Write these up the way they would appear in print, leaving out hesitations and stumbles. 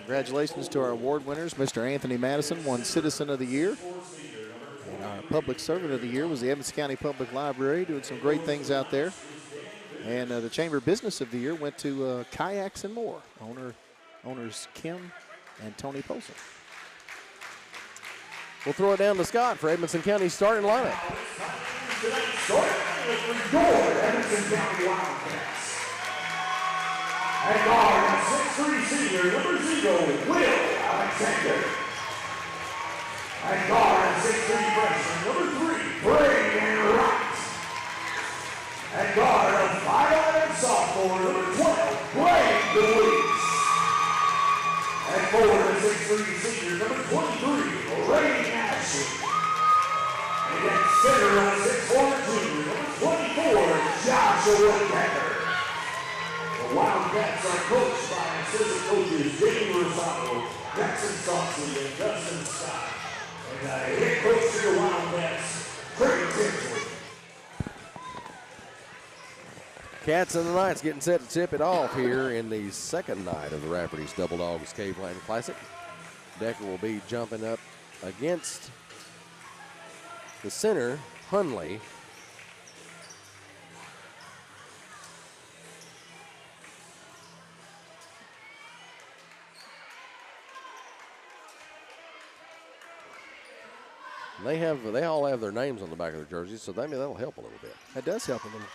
Congratulations to our award winners. Mr. Anthony Madison won Citizen of the Year. And our Public Servant of the Year was the Evans County Public Library, doing some great things out there. And the Chamber Business of the Year went to Kayaks and More, owners Kim and Tony Polson. We'll throw it down to Scott for Edmonson County's starting lineup. Edmonson County Wildcats. At guard, 6'3" senior, number 0, Will Alexander. At guard, 6'3" freshman, number 3, Braden Wright. At guard, 5'11" sophomore, number 12, Blake DeWeese. At forward, 6'3" senior, number 23, Ray Ashley. And at center, 6'4" junior, number 24, Joshua Decker. The Wildcats are coached by assistant coaches Jamie Rosado, Jackson Saucy, and Justin Scott. And head coach for the Wildcats, Craig Tinsley. Cats and the Knights getting set to tip it off here in the second night of the Rafferty's Double Dogs Caveland Classic. Decker will be jumping up against the center, Hunley. They all have their names on the back of their jerseys, so that'll help a little bit. That does help a little.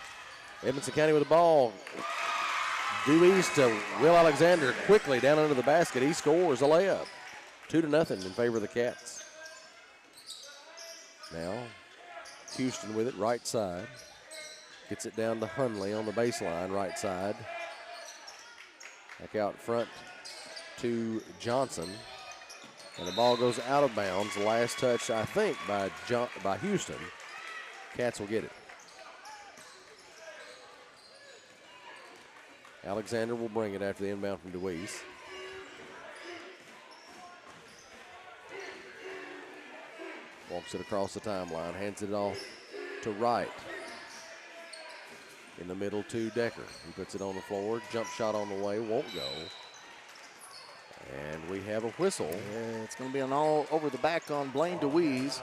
Edmonson County with the ball. Due east to Will Alexander quickly down under the basket. He scores a layup. 2-0 in favor of the Cats. Now, Houston with it, right side. Gets it down to Hunley on the baseline, right side. Back out front to Johnson. And the ball goes out of bounds. Last touch, I think, by Houston. Cats will get it. Alexander will bring it after the inbound from DeWeese. Walks it across the timeline, hands it off to Wright. In the middle to Decker. He puts it on the floor. Jump shot on the way, won't go. And we have a whistle. Yeah, it's going to be an all over the back on Blaine DeWeese.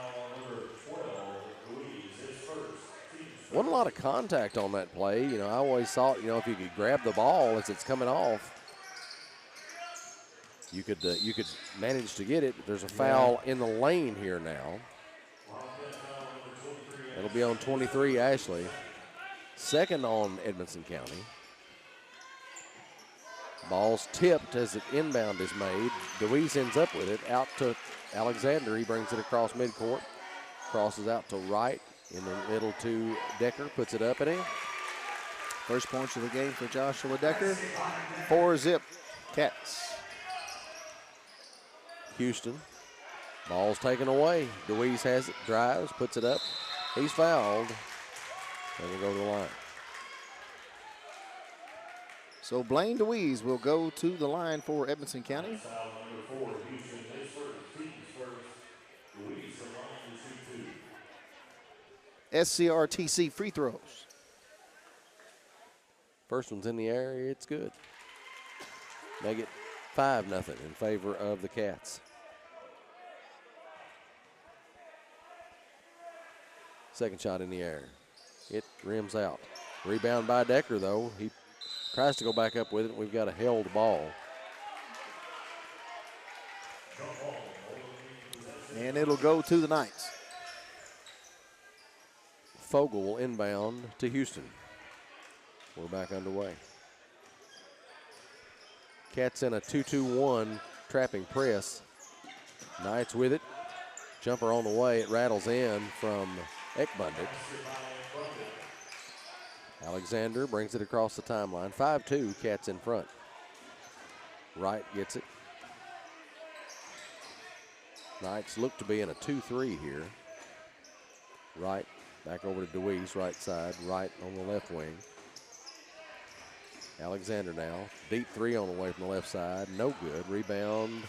Wasn't a lot of contact on that play. You know, I always thought, if you could grab the ball as it's coming off, you could manage to get it. There's a foul in the lane here now. It'll be on 23, Ashley. Second on Edmonson County. Ball's tipped as the inbound is made. DeWeese ends up with it. Out to Alexander. He brings it across midcourt. Crosses out to Wright. In the middle to Decker. Puts it up and in. First points of the game for Joshua Decker. 4-zip Cats. Houston. Ball's taken away. DeWeese has it. Drives. Puts it up. He's fouled. And we'll go to the line. So Blaine DeWeese will go to the line for Edmonson County. SCRTC free throws. First one's in the air. It's good. Make it 5-0 in favor of the Cats. Second shot in the air. It rims out. Rebound by Decker, though. He tries to go back up with it. We've got a held ball. And it'll go to the Knights. Fogle will inbound to Houston. We're back underway. Cats in a 2-2-1 trapping press. Knights with it. Jumper on the way. It rattles in from Ekbundit. Alexander brings it across the timeline. 5-2, Cats in front. Wright gets it. Knights look to be in a 2-3 here. Wright back over to DeWeese, right side. Wright on the left wing. Alexander now. Deep three on the way from the left side. No good. Rebound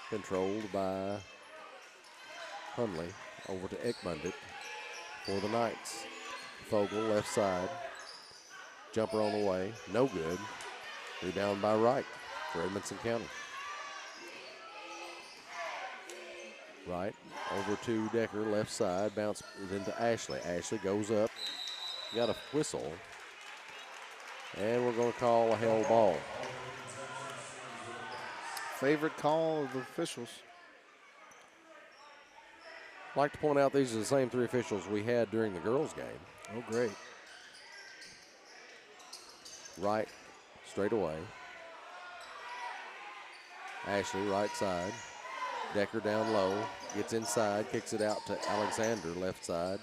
controlled by Hunley. Over to Ekbundit for the Knights. Fogle, left side. Jumper on the way. No good. Rebound by Wright for Edmonson County. Right, over to Decker, left side, bounce into Ashley. Ashley goes up, got a whistle, and we're going to call a held ball. Favorite call of the officials. I'd like to point out these are the same 3 officials we had during the girls' game. Oh, great. Right, straight away. Ashley, right side. Decker down low, gets inside, kicks it out to Alexander, left side.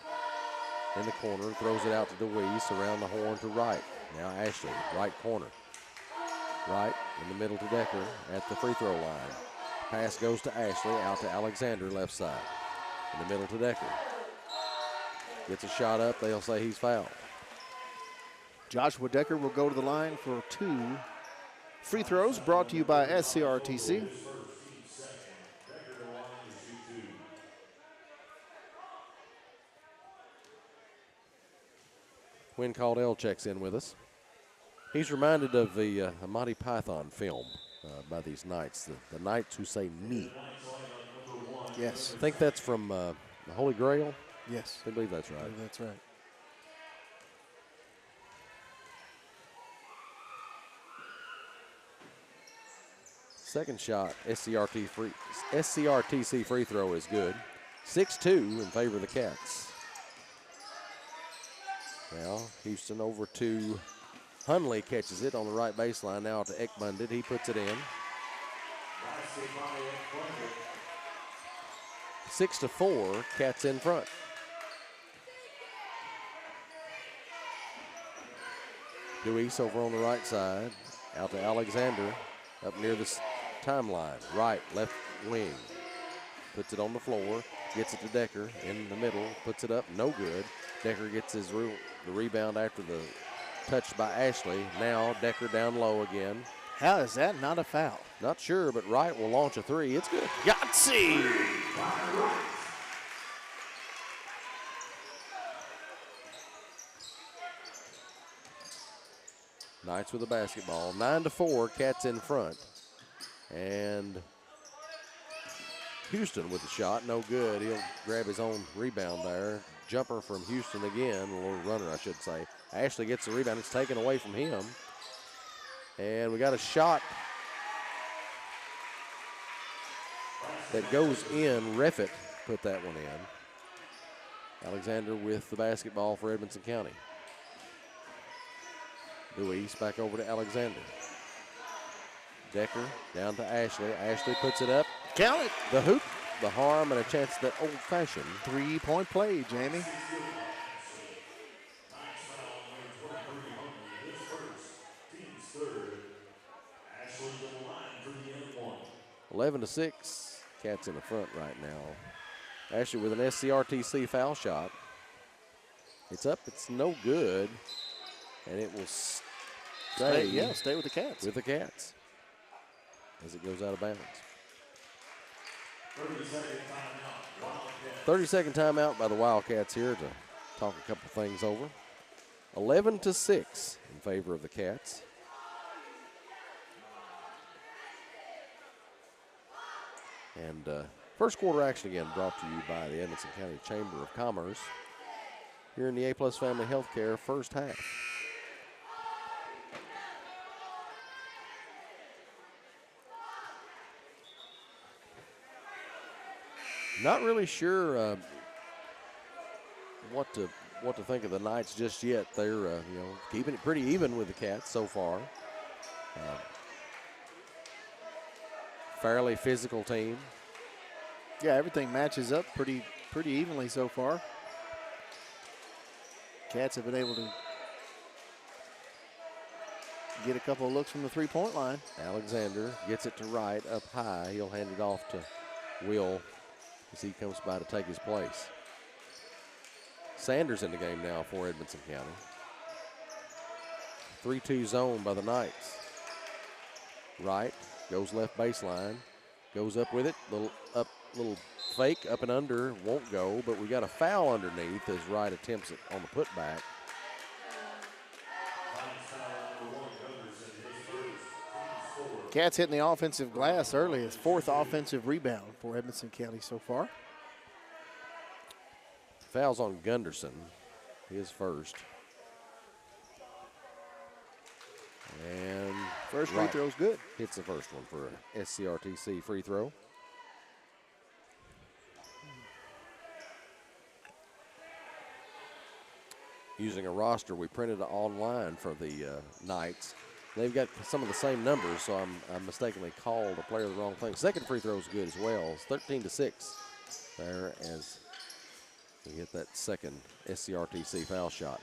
In the corner, throws it out to DeWeese, around the horn to right. Now Ashley, right corner. Right, in the middle to Decker, at the free throw line. Pass goes to Ashley, out to Alexander, left side. In the middle to Decker. Gets a shot up, they'll say he's fouled. Joshua Decker will go to the line for 2 free throws, brought to you by SCRTC. Quinn Caldwell checks in with us. He's reminded of the Monty Python film by these Knights, the Knights Who Say Me. Yes. I think that's from the Holy Grail. Yes. I believe that's right. That's right. Second shot, SCRTC free throw is good. 6-2 in favor of the Cats. Now Houston over to Hunley, catches it on the right baseline, now to Ekbundit. He puts it in. 6-4, Cats in front. Deweese over on the right side, out to Alexander, up near the timeline. Right, left wing. Puts it on the floor, gets it to Decker in the middle, puts it up, no good. Decker gets the rebound after the touch by Ashley. Now Decker down low again. How is that not a foul? Not sure, but Wright will launch a 3. It's good. Yahtzee! Knights with the basketball. 9-4, Cats in front. And Houston with the shot, no good. He'll grab his own rebound there. Jumper from Houston again, a little runner, I should say. Ashley gets the rebound. It's taken away from him. And we got a shot that goes in. Reffitt put that one in. Alexander with the basketball for Edmonson County. Deweese back over to Alexander. Decker down to Ashley. Ashley puts it up. Count it. The hoop, the harm, and a chance at that old-fashioned 3-point play, Jamie. Eleven to 6. Cats in the front right now. Ashley with an SCRTC foul shot. It's up. It's no good, and it will stay with the Cats. With the Cats as it goes out of bounds. 30-second timeout by the Wildcats here to talk a couple things over. 11 to 6 in favor of the Cats. And first quarter action again brought to you by the Edmonson County Chamber of Commerce here in the A-Plus Family Healthcare first half. Not really sure what to think of the Knights just yet. They're keeping it pretty even with the Cats so far. Fairly physical team. Yeah, everything matches up pretty evenly so far. Cats have been able to get a couple of looks from the three-point line. Alexander gets it to Wright up high. He'll hand it off to Will as he comes by to take his place. Sanders in the game now for Edmonson County. 3-2 zone by the Knights. Wright goes left baseline, goes up with it, little fake up and under, won't go, but we got a foul underneath as Wright attempts it on the putback. Cats hitting the offensive glass early. It's 4th offensive rebound for Edmonson County so far. Fouls on Gunderson, his first. And first free throw's good. Hits the first one for a SCRTC free throw. Using a roster we printed online for the Knights. They've got some of the same numbers, so I mistakenly called a player the wrong thing. Second free throw is good as well. It's 13-6 there as we hit that second SCRTC foul shot.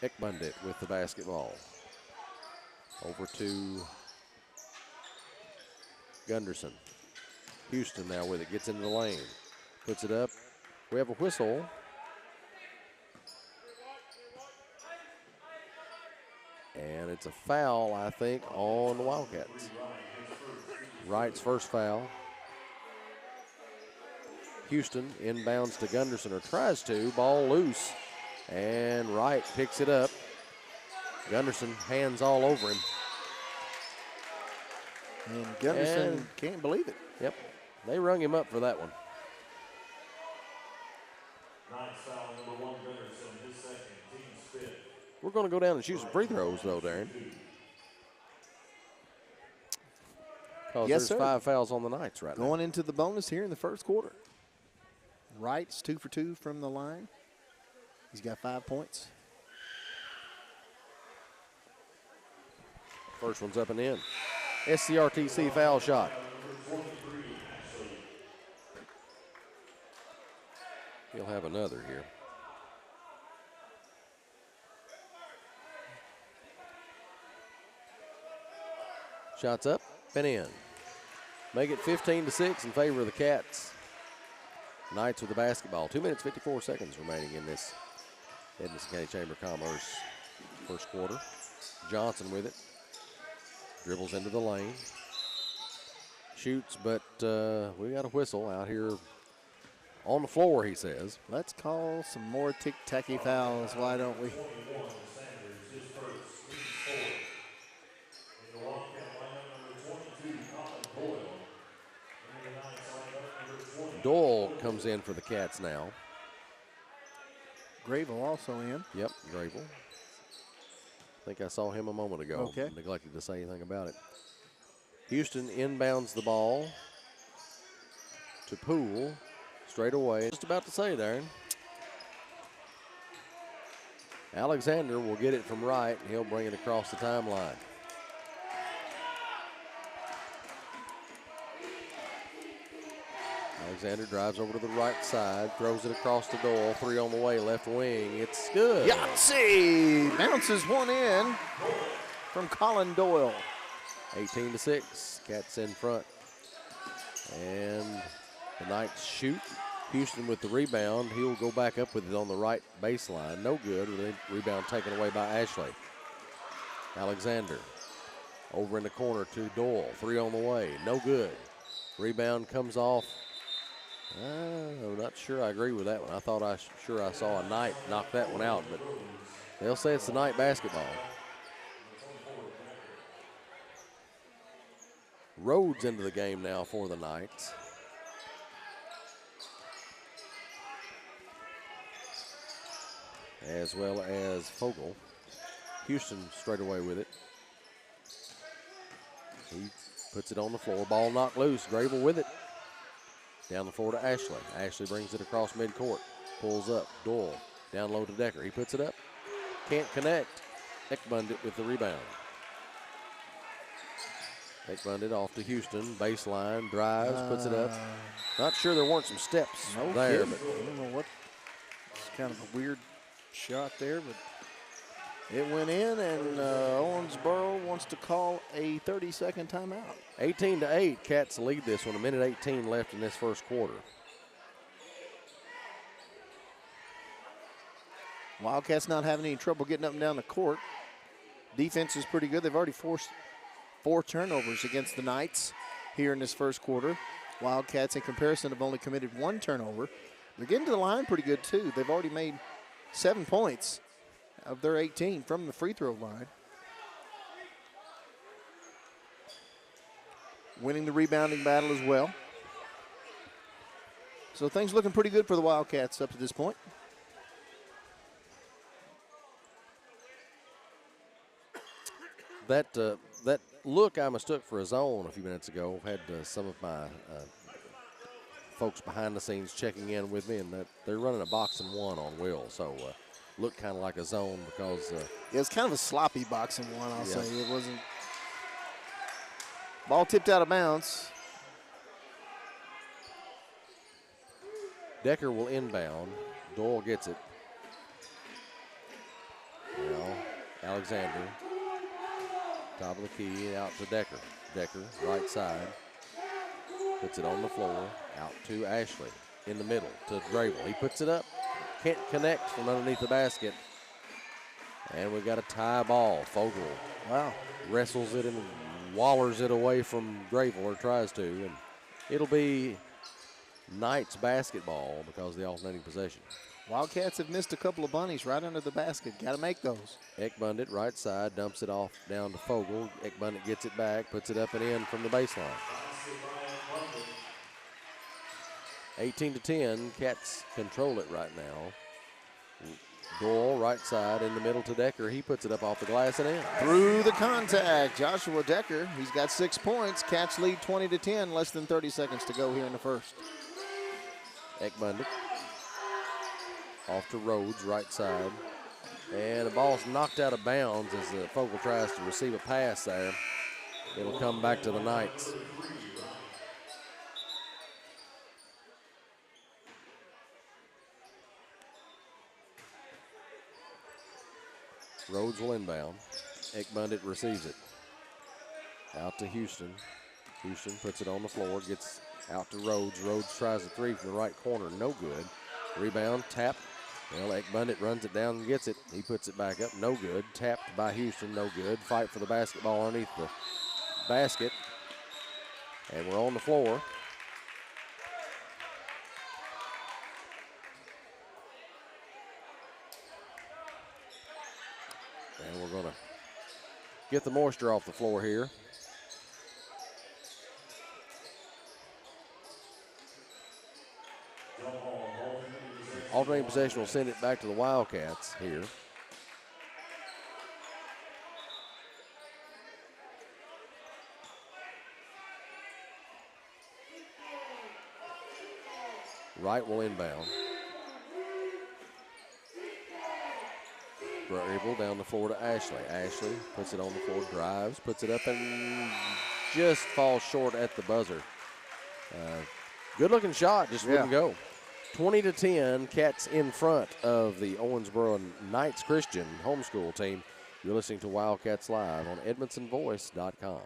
Ekbundit with the basketball. Over to Gunderson. Houston now with it, gets into the lane. Puts it up. We have a whistle. And it's a foul, I think, on the Wildcats. Wright's first foul. Houston inbounds to Gunderson, or tries to. Ball loose. And Wright picks it up. Gunderson hands all over him. And Gunderson can't believe it. Yep. They rung him up for that one. Ninth foul, number 1, Gunderson, his second, team's 5th. We're going to go down and shoot some free throws, though, Darren. Because yes, there's sir. 5 fouls on the Knights right now. Going into the bonus here in the first quarter. Wright's 2 for 2 from the line. He's got 5 points. First one's up and in. SCRTC foul shot. He'll have another here. Shots up and in. Make it 15-6 in favor of the Cats. Knights with the basketball. 2 minutes, 54 seconds remaining in this Edmonson County Chamber of Commerce first quarter. Johnson with it. Dribbles into the lane. Shoots, but we got a whistle out here on the floor, he says. Let's call some more tick-tacky fouls, why don't we? Doyle comes in for the Cats now. Gravel also in. Yep, Gravel. I think I saw him a moment ago. Okay. Neglected to say anything about it. Houston inbounds the ball to Poole. Straight away. Just about to say, Darren. Alexander will get it from Wright, and he'll bring it across the timeline. Alexander drives over to the right side, throws it across to Doyle. 3 on the way, left wing. It's good. Yahtzee bounces one in from Colin Doyle. 18-6. Cats in front. And the Knights shoot. Houston with the rebound. He'll go back up with it on the right baseline. No good. Rebound taken away by Ashley. Alexander over in the corner to Doyle. 3 on the way. No good. Rebound comes off. I'm not sure I agree with that one. I thought I saw a Knight knock that one out, but they'll say it's the Knight basketball. Rhodes into the game now for the Knights. As well as Fogle. Houston straight away with it. He puts it on the floor. Ball knocked loose. Gravel with it. Down the floor to Ashley. Ashley brings it across midcourt. Pulls up. Doyle down low to Decker. He puts it up. Can't connect. Ekbundit with the rebound. Ekbundit off to Houston. Baseline. Drives. Puts it up. Not sure there weren't some steps there. But I don't know what. It's kind of a weird shot there, but it went in, and Owensboro wants to call a 30-second timeout. 18-8, Cats lead this one. 1:18 left in this first quarter. Wildcats not having any trouble getting up and down the court. Defense is pretty good. They've already forced 4 turnovers against the Knights here in this first quarter. Wildcats, in comparison, have only committed 1 turnover. They're getting to the line pretty good, too. They've already made 7 points of their 18 from the free throw line. winning the rebounding battle as well. So things looking pretty good for the Wildcats up to this point. That look I mistook for a zone a few minutes ago. I've had some of my folks behind the scenes checking in with me, and that they're running a box and one on Will. So looked kind of like a zone because yeah, it's kind of a sloppy box and one. I'll say it wasn't. Ball tipped out of bounds. Decker will inbound. Doyle gets it. Now Alexander, top of the key, out to Decker. Decker, right side, puts it on the floor, out to Ashley. In the middle to Grable. He puts it up, can't connect from underneath the basket. And we've got a tie ball. Fogel, wow, wrestles it and wallers it away from Grable, or tries to. And it'll be Knights basketball because of the alternating possession. Wildcats have missed a couple of bunnies right under the basket. Got to make those. Ekbundit, right side, dumps it off down to Fogel. Ekbundit gets it back, puts it up and in from the baseline. 18-10, Cats control it right now. Doyle, right side, in the middle to Decker. He puts it up off the glass and in. Through the contact, Joshua Decker. He's got 6 points. Cats lead 20-10, less than 30 seconds to go here in the first. Ekbundit off to Rhodes, right side. And the ball's knocked out of bounds as Fogel tries to receive a pass there. It'll come back to the Knights. Rhodes will inbound. Ekbundit receives it. Out to Houston. Houston puts it on the floor, gets out to Rhodes. Rhodes tries a three from the right corner, no good. Rebound, tap. Well, Ekbundit runs it down and gets it. He puts it back up, no good. Tapped by Houston, no good. Fight for the basketball underneath the basket. And we're on the floor. And we're going to get the moisture off the floor here. Alternating possession will send it back to the Wildcats here. Wright will inbound. Grable down the floor to Ashley. Ashley puts it on the floor, drives, puts it up, and just falls short at the buzzer. Good looking shot, just wouldn't go. 20-10, Cats in front of the Owensboro Knights Christian homeschool team. You're listening to Wildcats Live on EdmondsonVoice.com.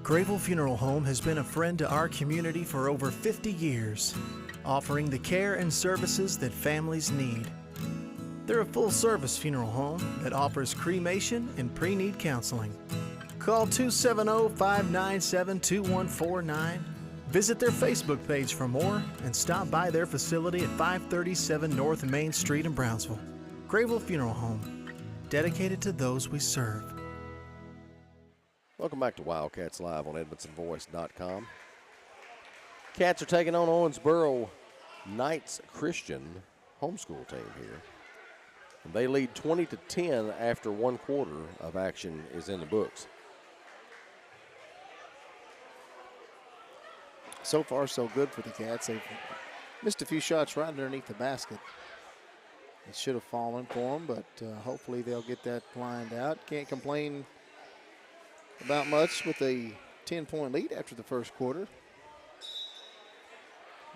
Grable Funeral Home has been a friend to our community for over 50 years, offering the care and services that families need. They're a full-service funeral home that offers cremation and pre-need counseling. Call 270-597-2149. Visit their Facebook page for more and stop by their facility at 537 North Main Street in Brownsville. Grable Funeral Home, dedicated to those we serve. Welcome back to Wildcats Live on EdmondsonVoice.com. Cats are taking on Owensboro Knights Christian homeschool team here. And they lead 20-10 after one quarter of action is in the books. So far, so good for the Cats. They've missed a few shots right underneath the basket. It should have fallen for them, but hopefully they'll get that lined out. Can't complain about much with a 10-point lead after the first quarter.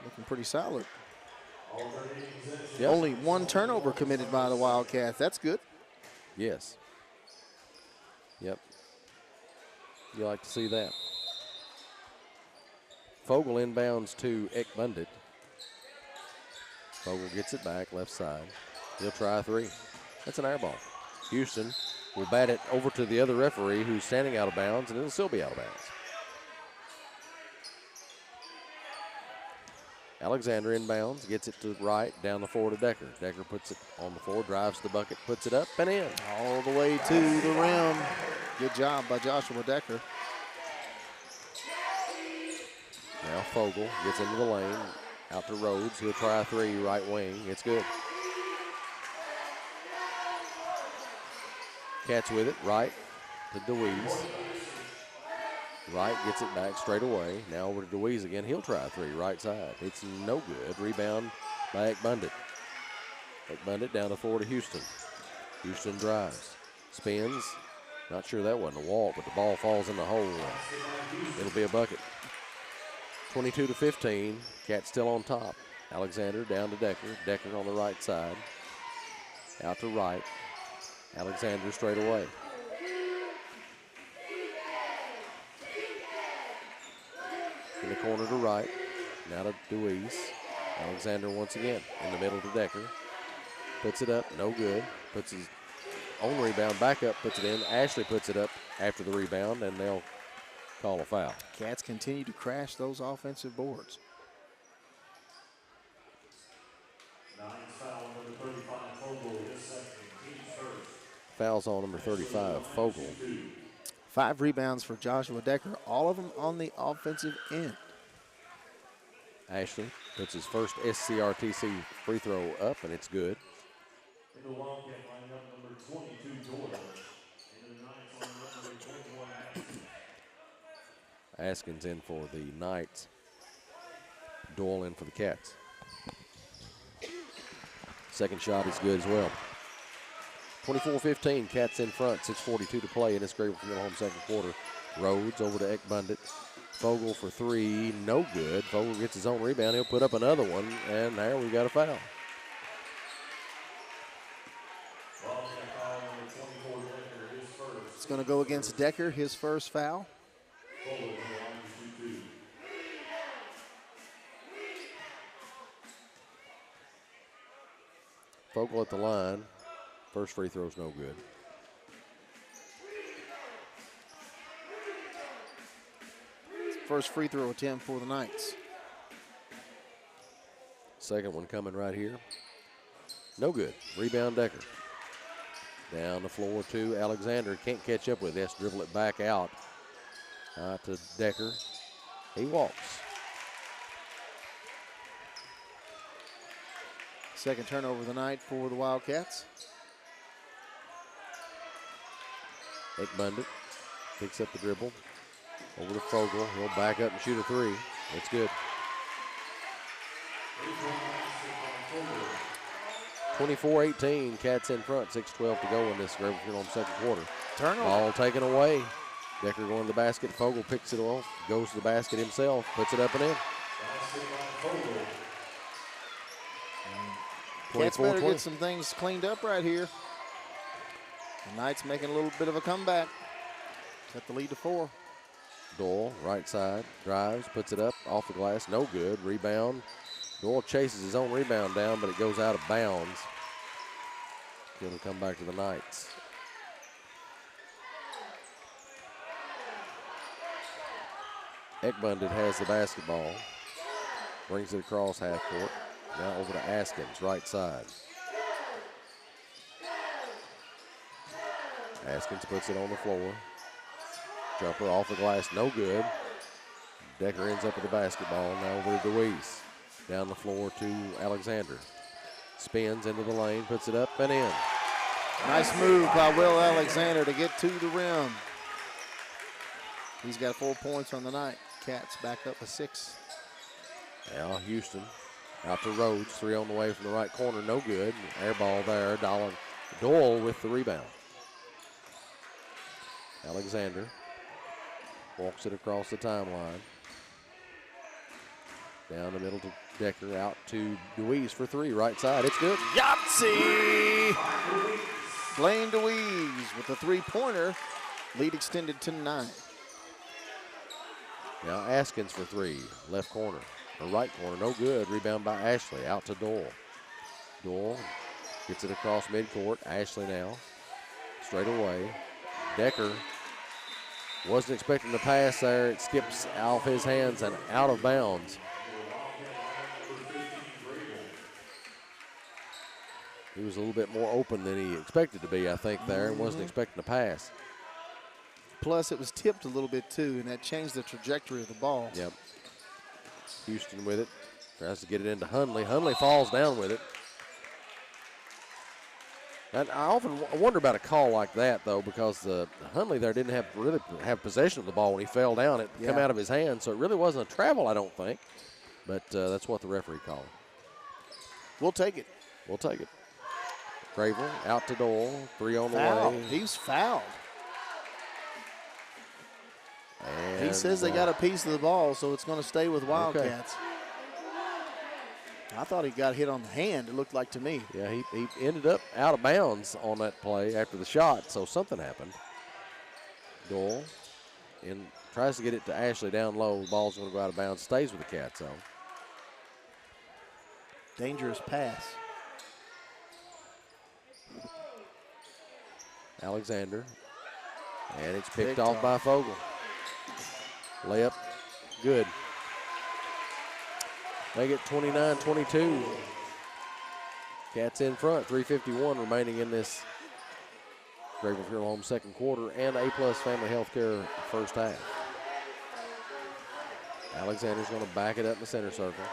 Looking pretty solid. Yep. Only one turnover committed by the Wildcats. That's good. Yes. Yep. You like to see that. Fogel inbounds to Ekbundit. Fogel gets it back, left side. He'll try a three. That's an air ball. Houston will bat it over to the other referee who's standing out of bounds, and it'll still be out of bounds. Alexander inbounds, gets it to the right, down the floor to Decker. Decker puts it on the floor, drives to the bucket, puts it up and in. All the way to the rim. Good job by Joshua Decker. Now Fogle gets into the lane, out to Rhodes. He'll try a three, right wing. It's good. Cats with it, right to DeWeese. Right gets it back straight away. Now over to DeWeese again. He'll try a three, right side. It's no good. Rebound by Ekbundit. Ekbundit down the floor to Houston. Houston drives, spins. Not sure that wasn't a walk, but the ball falls in the hole. It'll be a bucket. 22-15. Cats still on top. Alexander down to Decker. Decker on the right side. Out to right. Alexander straight away. In the corner to right. Now to Deweese. Alexander once again in the middle to Decker. Puts it up, no good. Puts his own rebound back up, puts it in. Ashley puts it up after the rebound, and they'll call a foul. Cats continue to crash those offensive boards. Fouls on number 35, Fogle. 5 rebounds for Joshua Decker, all of them on the offensive end. Ashley puts his first SCRTC free throw up, and it's good. In the Wildcat lineup, number 22, Doyle. In the Knights lineup, number 21, Askins in for the Knights. Doyle in for the Cats. Second shot is good as well. 24-15, Cats in front, 6:42 to play in this Grable Funeral Home second quarter. Rhodes over to Ekbundit. Fogle for three, no good. Fogle gets his own rebound. He'll put up another one, and there we got a foul. It's going to go against Decker, his first foul. Fogle at the line. First free throw's no good. First free throw attempt for the Knights. Second one coming right here. No good. Rebound Decker. Down the floor to Alexander. Can't catch up with this. Dribble it back out to Decker. He walks. Second turnover of the night for the Wildcats. Ekbundit picks up the dribble. Over to Fogle. He'll back up and shoot a three. It's good. 24-18. Cats in front. 6:12 to go in this Grable Funeral Home second quarter. Turnover. Ball taken away. Decker going to the basket. Fogle picks it off. Goes to the basket himself. Puts it up and in. Cats better get some things cleaned up right here. The Knights making a little bit of a comeback. Cut the lead to 4. Doyle, right side, drives, puts it up, off the glass, no good. Rebound. Doyle chases his own rebound down, but it goes out of bounds. It'll come back to the Knights. Ekbundit has the basketball. Brings it across half court. Now over to Askins, right side. Askins puts it on the floor. Jumper off the glass, no good. Decker ends up with the basketball. Now over to DeWeese. Down the floor to Alexander. Spins into the lane, puts it up and in. Nice move by Will Alexander to get to the rim. He's got 4 points on the night. Cats back up to 6. Now Houston out to Rhodes. 3 on the way from the right corner, no good. Air ball there. Doyle with the rebound. Alexander walks it across the timeline. Down the middle to Decker, out to DeWeese for 3, right side. It's good. Yahtzee! Blaine DeWeese with the 3-pointer. Lead extended to 9. Now Askins for 3, left corner, or right corner, no good. Rebound by Ashley, out to Doyle. Doyle gets it across midcourt. Ashley now, straight away. Decker wasn't expecting the pass there. It skips off his hands and out of bounds. He was a little bit more open than he expected to be, I think, there, and wasn't expecting the pass. plus it was tipped a little bit too, and that changed the trajectory of the ball. Yep. Houston with it. Tries to get it into Hundley. Hundley falls down with it. And I often wonder about a call like that, though, because the Hundley there didn't really have possession of the ball when he fell down. It came out of his hand, so it really wasn't a travel, I don't think. But that's what the referee called. We'll take it. We'll take it. Gravel out to Doyle. 3 on the way. He's fouled. And he says they got a piece of the ball, so it's going to stay with Wildcats. Okay. I thought he got hit on the hand, it looked like to me. Yeah, he ended up out of bounds on that play after the shot, so something happened. Doyle tries to get it to Ashley down low. The ball's going to go out of bounds, stays with the Cats, though. Dangerous pass. Alexander. And it's picked off by Fogle. Layup, good. Make it 29-22. Cats in front, 3:51 remaining in this Grable Funeral Home second quarter and A-plus Family Healthcare first half. Alexander's going to back it up in the center circle.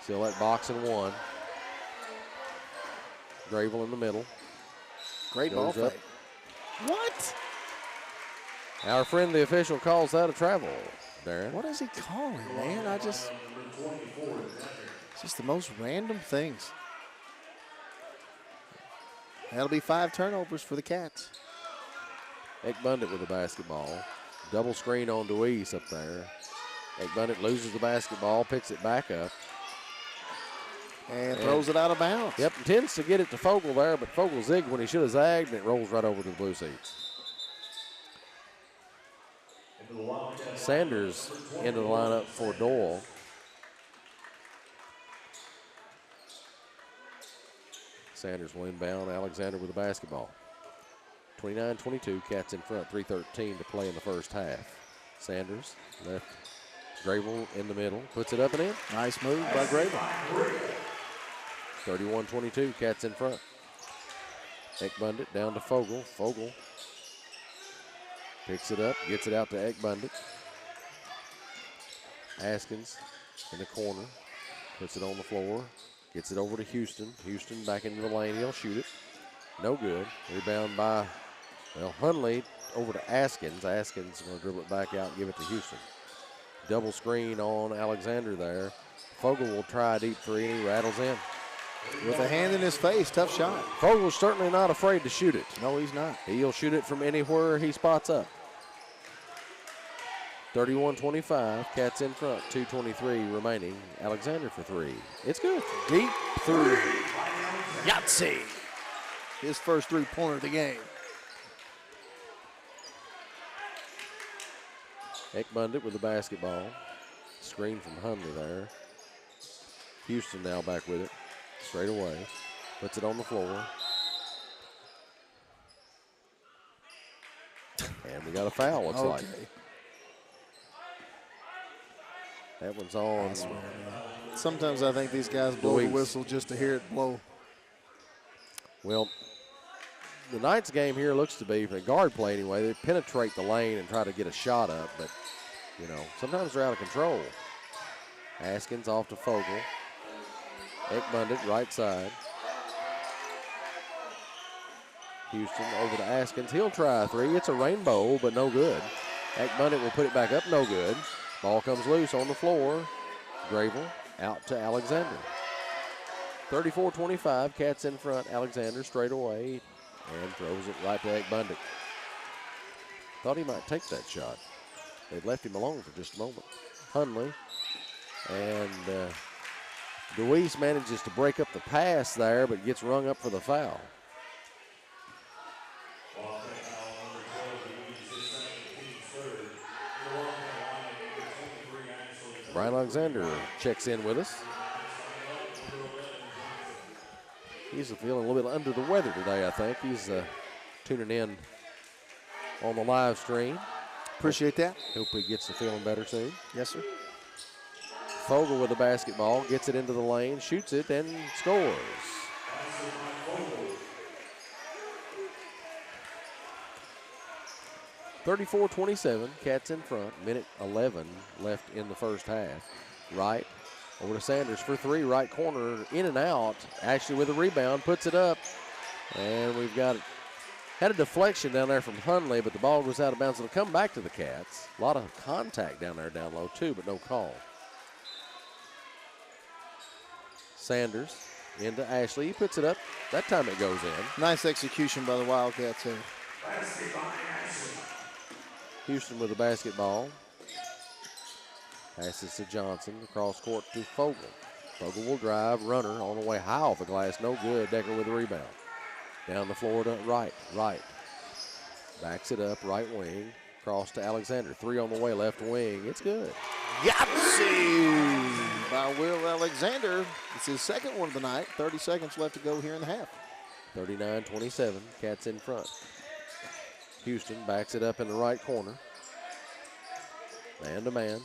Still at box and one. Grable in the middle. Great ball fake. What? Our friend, the official, calls that a travel, Darren. What is he calling, man? It's just the most random things. That'll be 5 turnovers for the Cats. Ekbundit with the basketball. Double screen on Deweese up there. Ekbundit loses the basketball, picks it back up. And throws it out of bounds. Yep, intends to get it to Fogle there, but Fogle zigged when he should have zagged, and it rolls right over to the blue seats. Sanders into the lineup for Doyle. Sanders will inbound. Alexander with the basketball. 29-22, Cats in front, 3:13 to play in the first half. Sanders left. Grable in the middle, puts it up and in. Nice move by Grable. 31-22, Cats in front. Ekbundit down to Fogle. Fogle picks it up, gets it out to Ekbundit. Askins in the corner, puts it on the floor, gets it over to Houston. Houston back into the lane, he'll shoot it. No good. Rebound by, Hundley over to Askins. Askins going to dribble it back out and give it to Houston. Double screen on Alexander there. Fogle will try a deep three, and he rattles in. With a hand in his face, tough shot. Fogle's certainly not afraid to shoot it. No, he's not. He'll shoot it from anywhere he spots up. 31-25, Cats in front, 2:23 remaining. Alexander for three. It's good. Deep three. Yahtzee. His first three-pointer of the game. Ekbundit with the basketball. Screen from Hundley there. Houston now back with it. Straight away. Puts it on the floor. And we got a foul, looks like. That one's on. Sometimes I think these guys blow the whistle just to hear it blow. Well, the Knights game here looks to be, for guard play anyway, they penetrate the lane and try to get a shot up, but, sometimes they're out of control. Askins off to Fogle. Ekbundit, right side. Houston over to Askins. He'll try a three. It's a rainbow, but no good. Ekbundit will put it back up, no good. Ball comes loose on the floor. Grable out to Alexander. 34-25, Cats in front. Alexander straight away and throws it right to Ekbundit. Thought he might take that shot. They'd left him alone for just a moment. Hundley and Deweese manages to break up the pass there, but gets rung up for the foul. Brian Alexander checks in with us. He's feeling a little bit under the weather today, I think. He's tuning in on the live stream. Appreciate that. Hope he gets to feeling better soon. Yes, sir. Fogle with the basketball, gets it into the lane, shoots it, and scores. 34-27, Cats in front. Minute 11 left in the first half. Wright over to Sanders for three, right corner, in and out. Ashley with a rebound, puts it up, and we've got had a deflection down there from Hunley, but the ball goes out of bounds. It'll come back to the Cats. A lot of contact down there down low too, but no call. Sanders into Ashley. He puts it up. That time it goes in. Nice execution by the Wildcats there. Houston with the basketball. Passes to Johnson. Across court to Fogle. Fogle will drive. Runner on the way high off the glass. No good. Decker with the rebound. Down the floor to Wright. Wright backs it up. Right wing. Cross to Alexander. Three on the way. Left wing. It's good. Yahtzee by Will Alexander. It's his second one of the night. 30 seconds left to go here in the half. 39-27. Cats in front. Houston backs it up in the right corner. Man to man.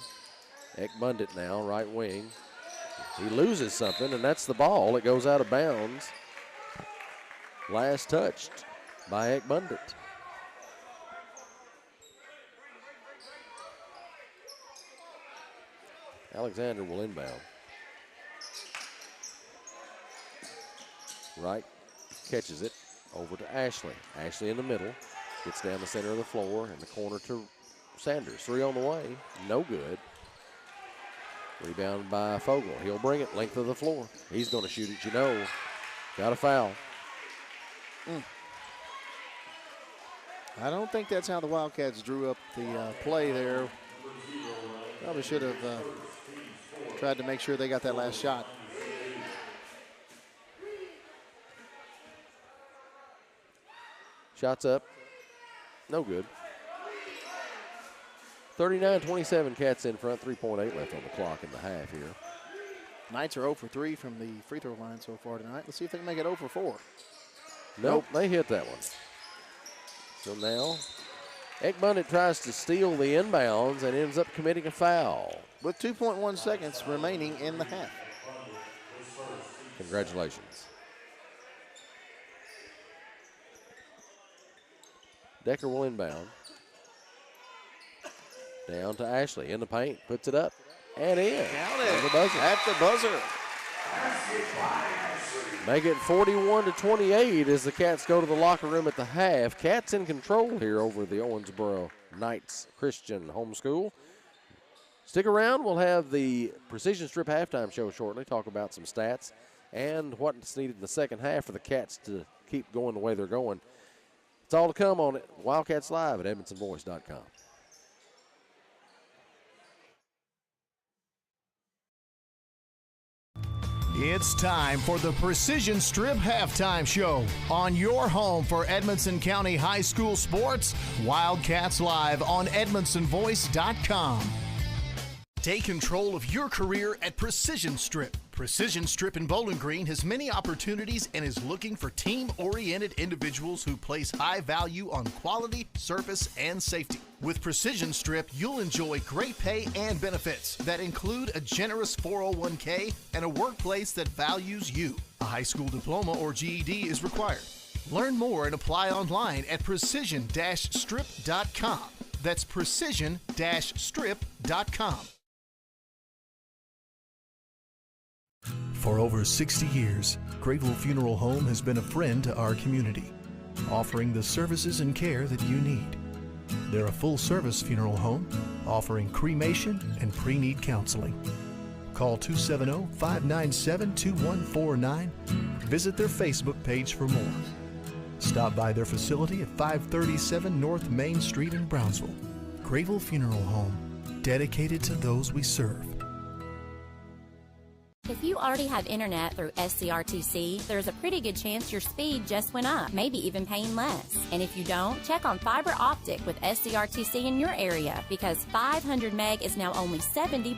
Ekbundit now, right wing. He loses something, and that's the ball. It goes out of bounds. Last touched by Ekbundit. Alexander will inbound. Wright catches it over to Ashley. Ashley in the middle. Gets down the center of the floor and the corner to Sanders. Three on the way. No good. Rebound by Fogle. He'll bring it length of the floor. He's going to shoot it, you know. Got a foul. I don't think that's how the Wildcats drew up the play there. Probably should have tried to make sure they got that last shot. Shots up. No good. 39-27, Cats in front. 3.8 left on the clock in the half here. Knights are 0 for 3 from the free throw line so far tonight. Let's see if they can make it 0 for 4. Nope, they hit that one. So now, Ekbundit tries to steal the inbounds and ends up committing a foul. With 2.1 seconds remaining in the half. Congratulations. Decker will inbound. Down to Ashley in the paint, puts it up and in. Count it. At the buzzer. Make it 41-28 as the Cats go to the locker room at the half. Cats in control here over the Owensboro Knights Christian Homeschool. Stick around. We'll have the Precision Strip halftime show shortly. Talk about some stats and what's needed in the second half for the Cats to keep going the way they're going. It's all to come on it. Wildcats Live at EdmondsonVoice.com. It's time for the Precision Strip Halftime Show on your home for Edmonson County High School sports, Wildcats Live on EdmondsonVoice.com. Take control of your career at Precision Strip. Precision Strip in Bowling Green has many opportunities and is looking for team-oriented individuals who place high value on quality, service, and safety. With Precision Strip, you'll enjoy great pay and benefits that include a generous 401k and a workplace that values you. A high school diploma or GED is required. Learn more and apply online at precision-strip.com. That's precision-strip.com. For over 60 years, Grayville Funeral Home has been a friend to our community, offering the services and care that you need. They're a full-service funeral home, offering cremation and pre-need counseling. Call 270-597-2149. Visit their Facebook page for more. Stop by their facility at 537 North Main Street in Brownsville. Grayville Funeral Home, dedicated to those we serve. If you already have internet through SCRTC, there's a pretty good chance your speed just went up, maybe even paying less. And if you don't, check on fiber optic with SCRTC in your area because 500 meg is now only $70.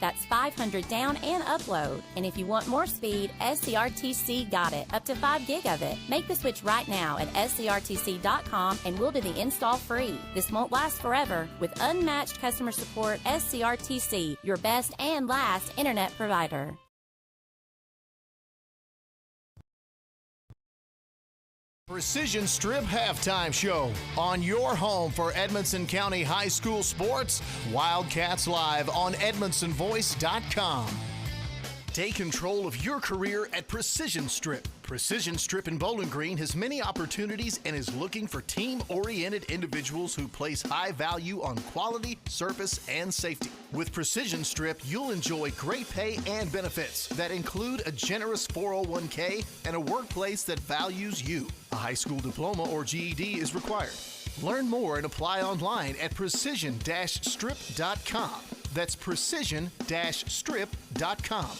That's 500 down and upload. And if you want more speed, SCRTC got it, up to 5 gig of it. Make the switch right now at scrtc.com and we'll do the install free. This won't last forever. With unmatched customer support, SCRTC, your best and last internet provider. Precision Strip Halftime Show on your home for Edmonson County High School sports. Wildcats Live on EdmonsonVoice.com. Take control of your career at Precision Strip. Precision Strip in Bowling Green has many opportunities and is looking for team-oriented individuals who place high value on quality, service, and safety. With Precision Strip, you'll enjoy great pay and benefits that include a generous 401k and a workplace that values you. A high school diploma or GED is required. Learn more and apply online at precision-strip.com. That's precision-strip.com.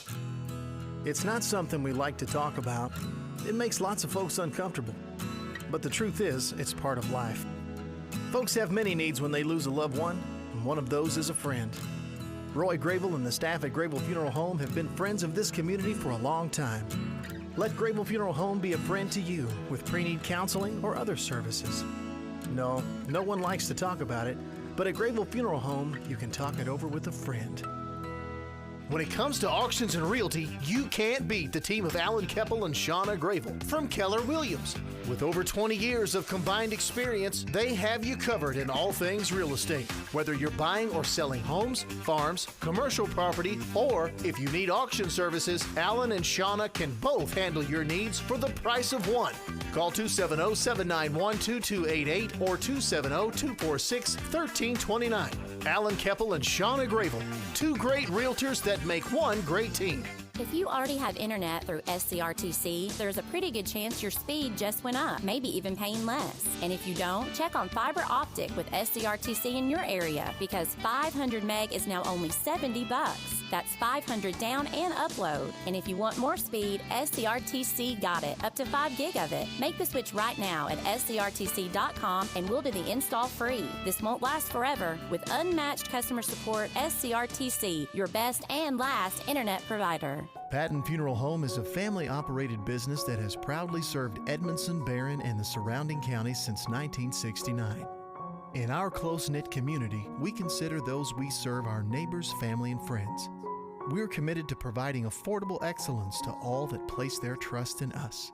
It's not something we like to talk about. It makes lots of folks uncomfortable. But the truth is, it's part of life. Folks have many needs when they lose a loved one, and one of those is a friend. Roy Grable and the staff at Grable Funeral Home have been friends of this community for a long time. Let Grable Funeral Home be a friend to you with pre-need counseling or other services. No one likes to talk about it, but at Grable Funeral Home, you can talk it over with a friend. When it comes to auctions and realty, you can't beat the team of Alan Keppel and Shauna Grable from Keller Williams. With over 20 years of combined experience, they have you covered in all things real estate. Whether you're buying or selling homes, farms, commercial property, or if you need auction services, Alan and Shauna can both handle your needs for the price of one. Call 270-791-2288 or 270-246-1329. Alan Keppel and Shauna Grable, two great realtors that make one great team. If you already have internet through SCRTC, there's a pretty good chance your speed just went up, maybe even paying less. And if you don't, check on fiber optic with SCRTC in your area because 500 meg is now only $70. That's 500 down and upload. And if you want more speed, SCRTC got it, up to 5 gig of it. Make the switch right now at scrtc.com and we'll do the install free. This won't last forever. With unmatched customer support, SCRTC, your best and last internet provider. Patton Funeral Home is a family-operated business that has proudly served Edmondson, Barron, and the surrounding counties since 1969. In our close-knit community, we consider those we serve our neighbors, family, and friends. We're committed to providing affordable excellence to all that place their trust in us.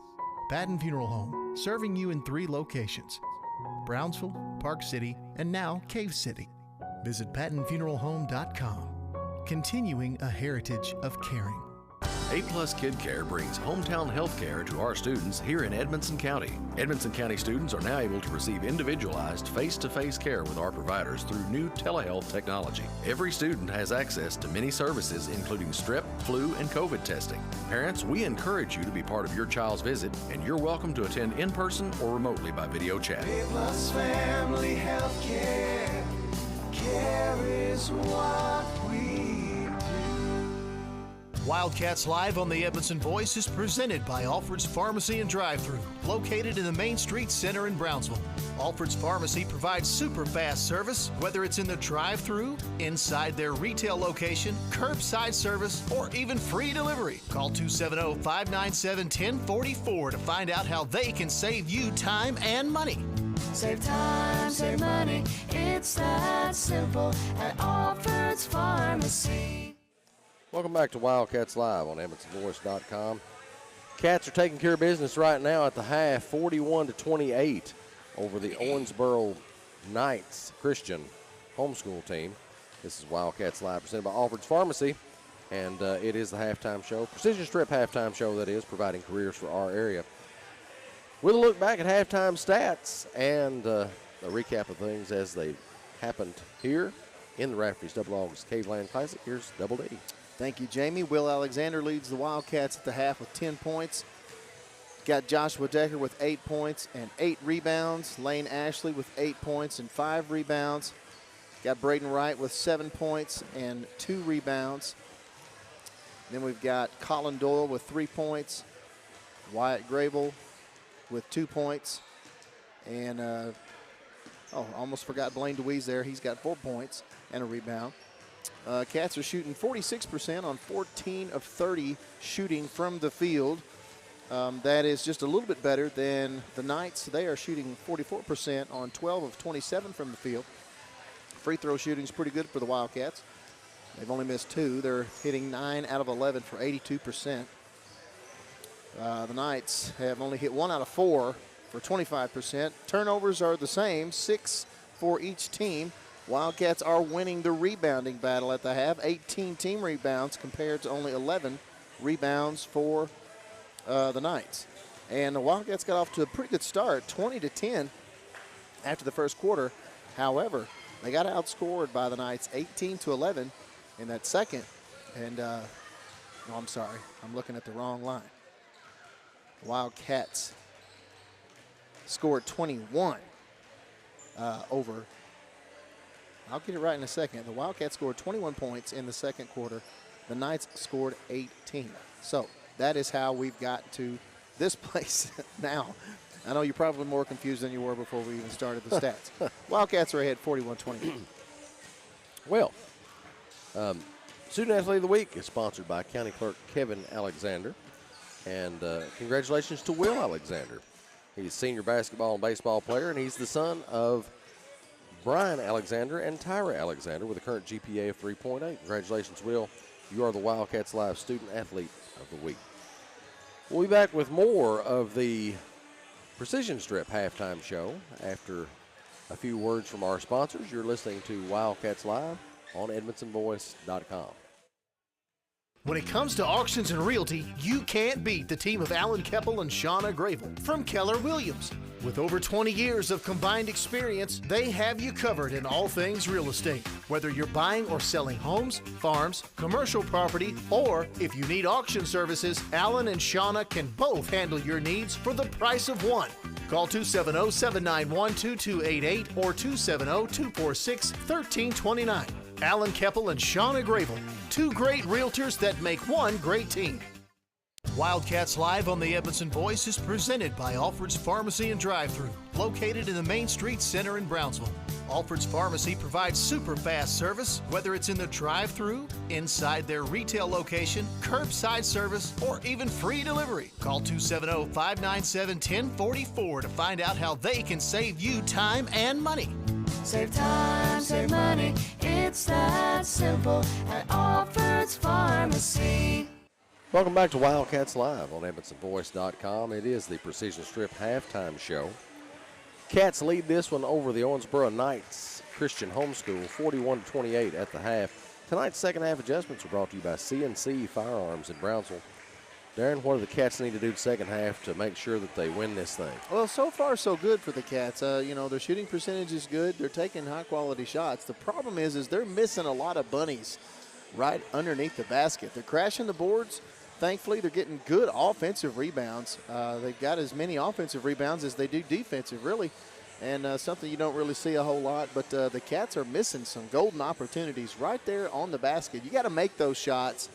Patton Funeral Home, serving you in 3 locations: Brownsville, Park City, and now Cave City. Visit PattonFuneralHome.com, continuing a heritage of caring. A+ Kid Care brings hometown health care to our students here in Edmonson County. Edmonson County students are now able to receive individualized face-to-face care with our providers through new telehealth technology. Every student has access to many services, including strep, flu, and COVID testing. Parents, we encourage you to be part of your child's visit, and you're welcome to attend in person or remotely by video chat. A+ Family Health Care. Care is what we Wildcats Live on the Edmonson Voice is presented by Alfred's Pharmacy and Drive-Thru, located in the Main Street Center in Brownsville. Alfred's Pharmacy provides super fast service, whether it's in the drive-thru, inside their retail location, curbside service, or even free delivery. Call 270-597-1044 to find out how they can save you time and money. save time, save money. It's that simple at Alfred's Pharmacy. Welcome back to Wildcats Live on EdmonsonVoice.com. Cats are taking care of business right now at the half, 41-28 over the Owensboro Knights Christian homeschool team. This is Wildcats Live presented by Alfred's Pharmacy, and it is the halftime show. Precision Strip halftime show, that is, providing careers for our area. With a look back at halftime stats and a recap of things as they happened here in the Rafferty's Double August Caveland Classic, here's Double D. Thank you, Jamie. Will Alexander leads the Wildcats at the half with 10 points. Got Joshua Decker with 8 points and 8 rebounds. Lane Ashley with 8 points and 5 rebounds. Got Braden Wright with 7 points and 2 rebounds. Then we've got Colin Doyle with 3 points. Wyatt Grable with 2 points. And, almost forgot Blaine DeWeese there. He's got 4 points and a rebound. Cats are shooting 46% on 14 of 30 shooting from the field. That is just a little bit better than the Knights. They are shooting 44% on 12 of 27 from the field. Free throw shooting is pretty good for the Wildcats. They've only missed 2. They're hitting 9 out of 11 for 82%. The Knights have only hit 1 out of 4 for 25%. Turnovers are the same, 6 for each team. Wildcats are winning the rebounding battle at the half. 18 team rebounds compared to only 11 rebounds for the Knights. And the Wildcats got off to a pretty good start, 20-10 after the first quarter. However, they got outscored by the Knights 18-11 in that second. And, no, I'm sorry, I'm looking at the wrong line. Wildcats scored 21 over. I'll get it right in a second. The Wildcats scored 21 points in the second quarter. The Knights scored 18. So that is how we've got to this place now. I know you're probably more confused than you were before we even started the stats. Wildcats are ahead 41-20. Well, Student Athlete of the Week is sponsored by County Clerk Kevin Alexander. And congratulations to Will Alexander. He's a senior basketball and baseball player, and he's the son of Brian Alexander and Tyra Alexander with a current GPA of 3.8. Congratulations, Will. You are the Wildcats Live Student Athlete of the Week. We'll be back with more of the Precision Strip halftime show after a few words from our sponsors. You're listening to Wildcats Live on EdmonsonVoice.com. When it comes to auctions and realty, you can't beat the team of Alan Keppel and Shauna Gravel from Keller Williams. With over 20 years of combined experience, they have you covered in all things real estate. Whether you're buying or selling homes, farms, commercial property, or if you need auction services, Alan and Shauna can both handle your needs for the price of one. Call 270-791-2288 or 270-246-1329. Alan Keppel and Shauna Gravel, two great realtors that make one great team. Wildcats Live on the Edmondson Voice is presented by Alfred's Pharmacy and Drive-Thru, located in the Main Street Center in Brownsville. Alfred's Pharmacy provides super fast service, whether it's in the drive-thru, inside their retail location, curbside service, or even free delivery. Call 270-597-1044 to find out how they can save you time and money. Save time, save money, it's that simple at Alfred's Pharmacy. Welcome back to Wildcats Live on EdmonsonVoice.com. It is the Precision Strip halftime show. Cats lead this one over the Owensboro Knights Christian Homeschool 41-28 at the half. Tonight's second half adjustments were brought to you by CNC Firearms in Brownsville. Darren, what do the Cats need to do the second half to make sure that they win this thing? Well, so far so good for the Cats. Their shooting percentage is good. They're taking high-quality shots. The problem is they're missing a lot of bunnies right underneath the basket. They're crashing the boards. Thankfully, they're getting good offensive rebounds. They've got as many offensive rebounds as they do defensive, really, and something you don't really see a whole lot. But the Cats are missing some golden opportunities right there on the basket. You got to make those shots,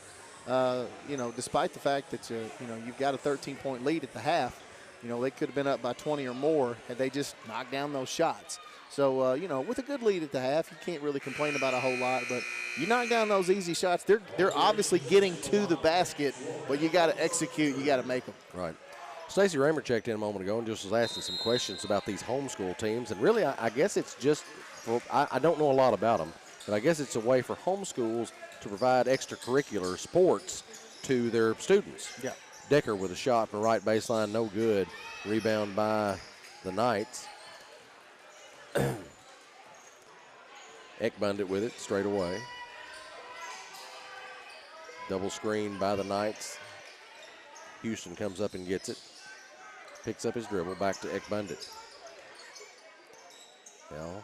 despite the fact that, you've got a 13-point lead at the half. They could have been up by 20 or more had they just knocked down those shots. So, with a good lead at the half, you can't really complain about a whole lot. But you knock down those easy shots, they're obviously getting to the basket, but you got to execute, you got to make them. Right. Stacey Raymer checked in a moment ago and just was asking some questions about these homeschool teams. And really, I guess it's just, I don't know a lot about them, but I guess it's a way for homeschools to provide extracurricular sports to their students. Yeah. Decker with a shot from the right baseline, no good. Rebound by the Knights. Ekbund it with it straight away. Double screen by the Knights. Houston comes up and gets it. Picks up his dribble, back to Ekbundit. Now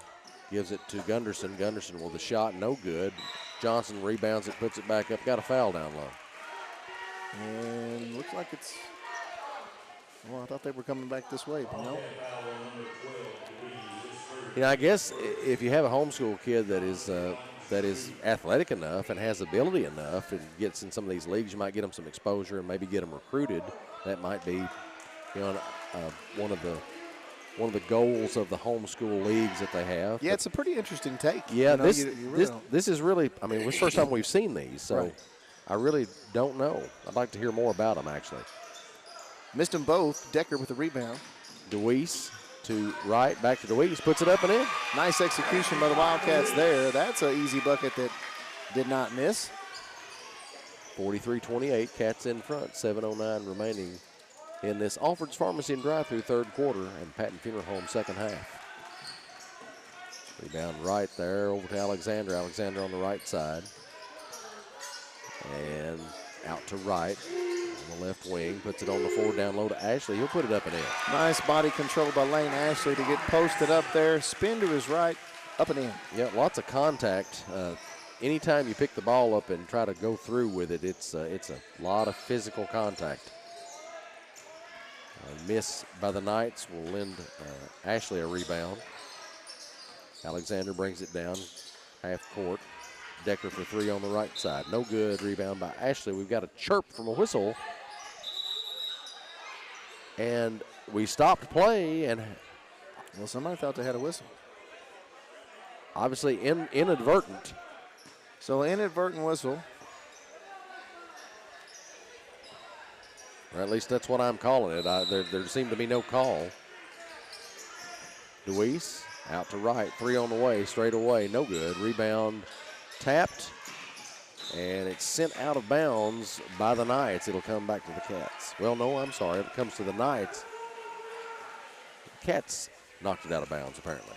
gives it to Gunderson. Gunderson with a shot, no good. Johnson rebounds it, puts it back up. Got a foul down low. And looks like it's, I thought they were coming back this way, but no. I guess if you have a homeschool kid that is athletic enough and has ability enough and gets in some of these leagues, you might get them some exposure and maybe get them recruited. That might be, one of the goals of the homeschool leagues that they have. Yeah, it's a pretty interesting take. Yeah, this is really, it's the first time we've seen these, so right. I really don't know. I'd like to hear more about them, actually. Missed them both. Decker with the rebound. DeWeese to right, back to DeWeese, puts it up and in. Nice execution by the Wildcats there. That's an easy bucket that did not miss. 43-28, Cats in front, 7:09 remaining in this Alfred's Pharmacy and Drive-Thru third quarter and Patton Funeral Home second half. Rebound right there over to Alexander. Alexander on the right side. And out to right on the left wing. Puts it on the floor down low to Ashley. He'll put it up and in. Nice body control by Lane Ashley to get posted up there. Spin to his right, up and in. Yeah, lots of contact. Anytime you pick the ball up and try to go through with it, it's a lot of physical contact. A miss by the Knights will lend Ashley a rebound. Alexander brings it down half court. Decker for three on the right side. No good. Rebound by Ashley. We've got a chirp from a whistle. And we stopped play, and well, somebody thought they had a whistle. Obviously inadvertent. So inadvertent whistle. Or at least that's what I'm calling it. There seemed to be no call. Deweese out to right. Three on the way. Straight away. No good. Rebound tapped. And it's sent out of bounds by the Knights. It'll come back to the Cats. Well, no, I'm sorry. It comes to the Knights. The Cats knocked it out of bounds, apparently.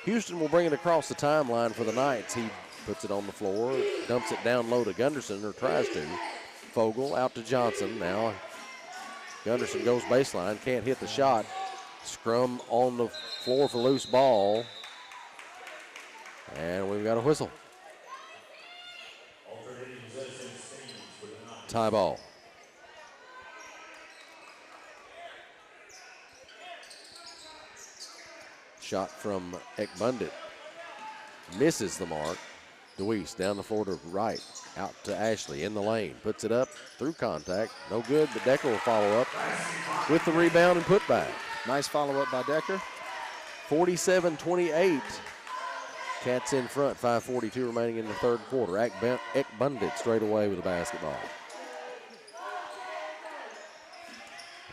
Houston will bring it across the timeline for the Knights. He puts it on the floor, dumps it down low to Gunderson, or tries to. Fogle out to Johnson. Now Gunderson goes baseline, can't hit the shot. Scrum on the floor for loose ball. And we've got a whistle. Tie ball. Shot from Ekbundit. Misses the mark. Deweese down the floor to right. Out to Ashley in the lane. Puts it up through contact. No good, but Decker will follow up with the rebound and put back. Nice follow-up by Decker. 47-28. Cats in front, 5:42 remaining in the third quarter. Ekbundit straight away with the basketball.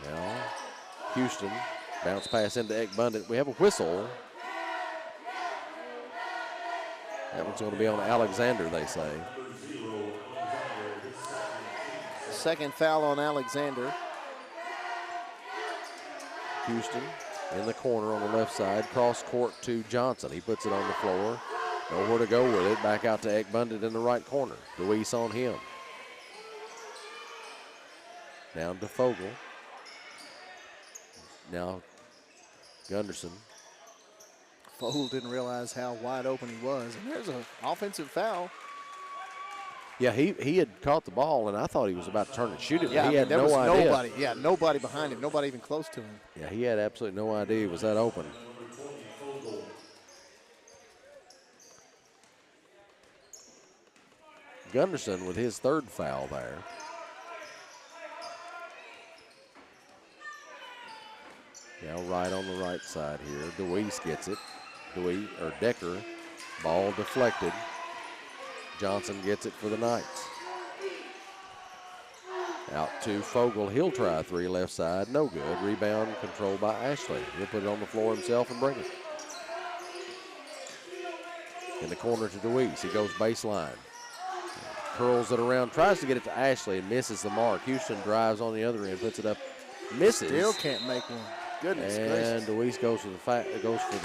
Now, Houston, bounce pass into Ekbundit. We have a whistle. That one's going to be on Alexander, they say. Second foul on Alexander. Houston in the corner on the left side. Cross court to Johnson. He puts it on the floor. Nowhere to go with it. Back out to Ekbundit in the right corner. Deweese on him. Down to Fogle. Now Gunderson. Fogle didn't realize how wide open he was. And there's an offensive foul. Yeah, he had caught the ball, and I thought he was about to turn and shoot it, but Yeah, he had there no was idea. nobody. Yeah, nobody behind him. Nobody even close to him. Yeah, he had absolutely no idea he was that open. Gunderson with his third foul there. Now right on the right side here. Deweese gets it. Decker, ball deflected. Johnson gets it for the Knights. Out to Fogle. He'll try a three left side. No good. Rebound controlled by Ashley. He'll put it on the floor himself and bring it. In the corner to Deweese. He goes baseline. Curls it around. Tries to get it to Ashley and misses the mark. Houston drives on the other end. Puts it up. Misses. Still can't make one. Goodness gracious. And Deweese goes for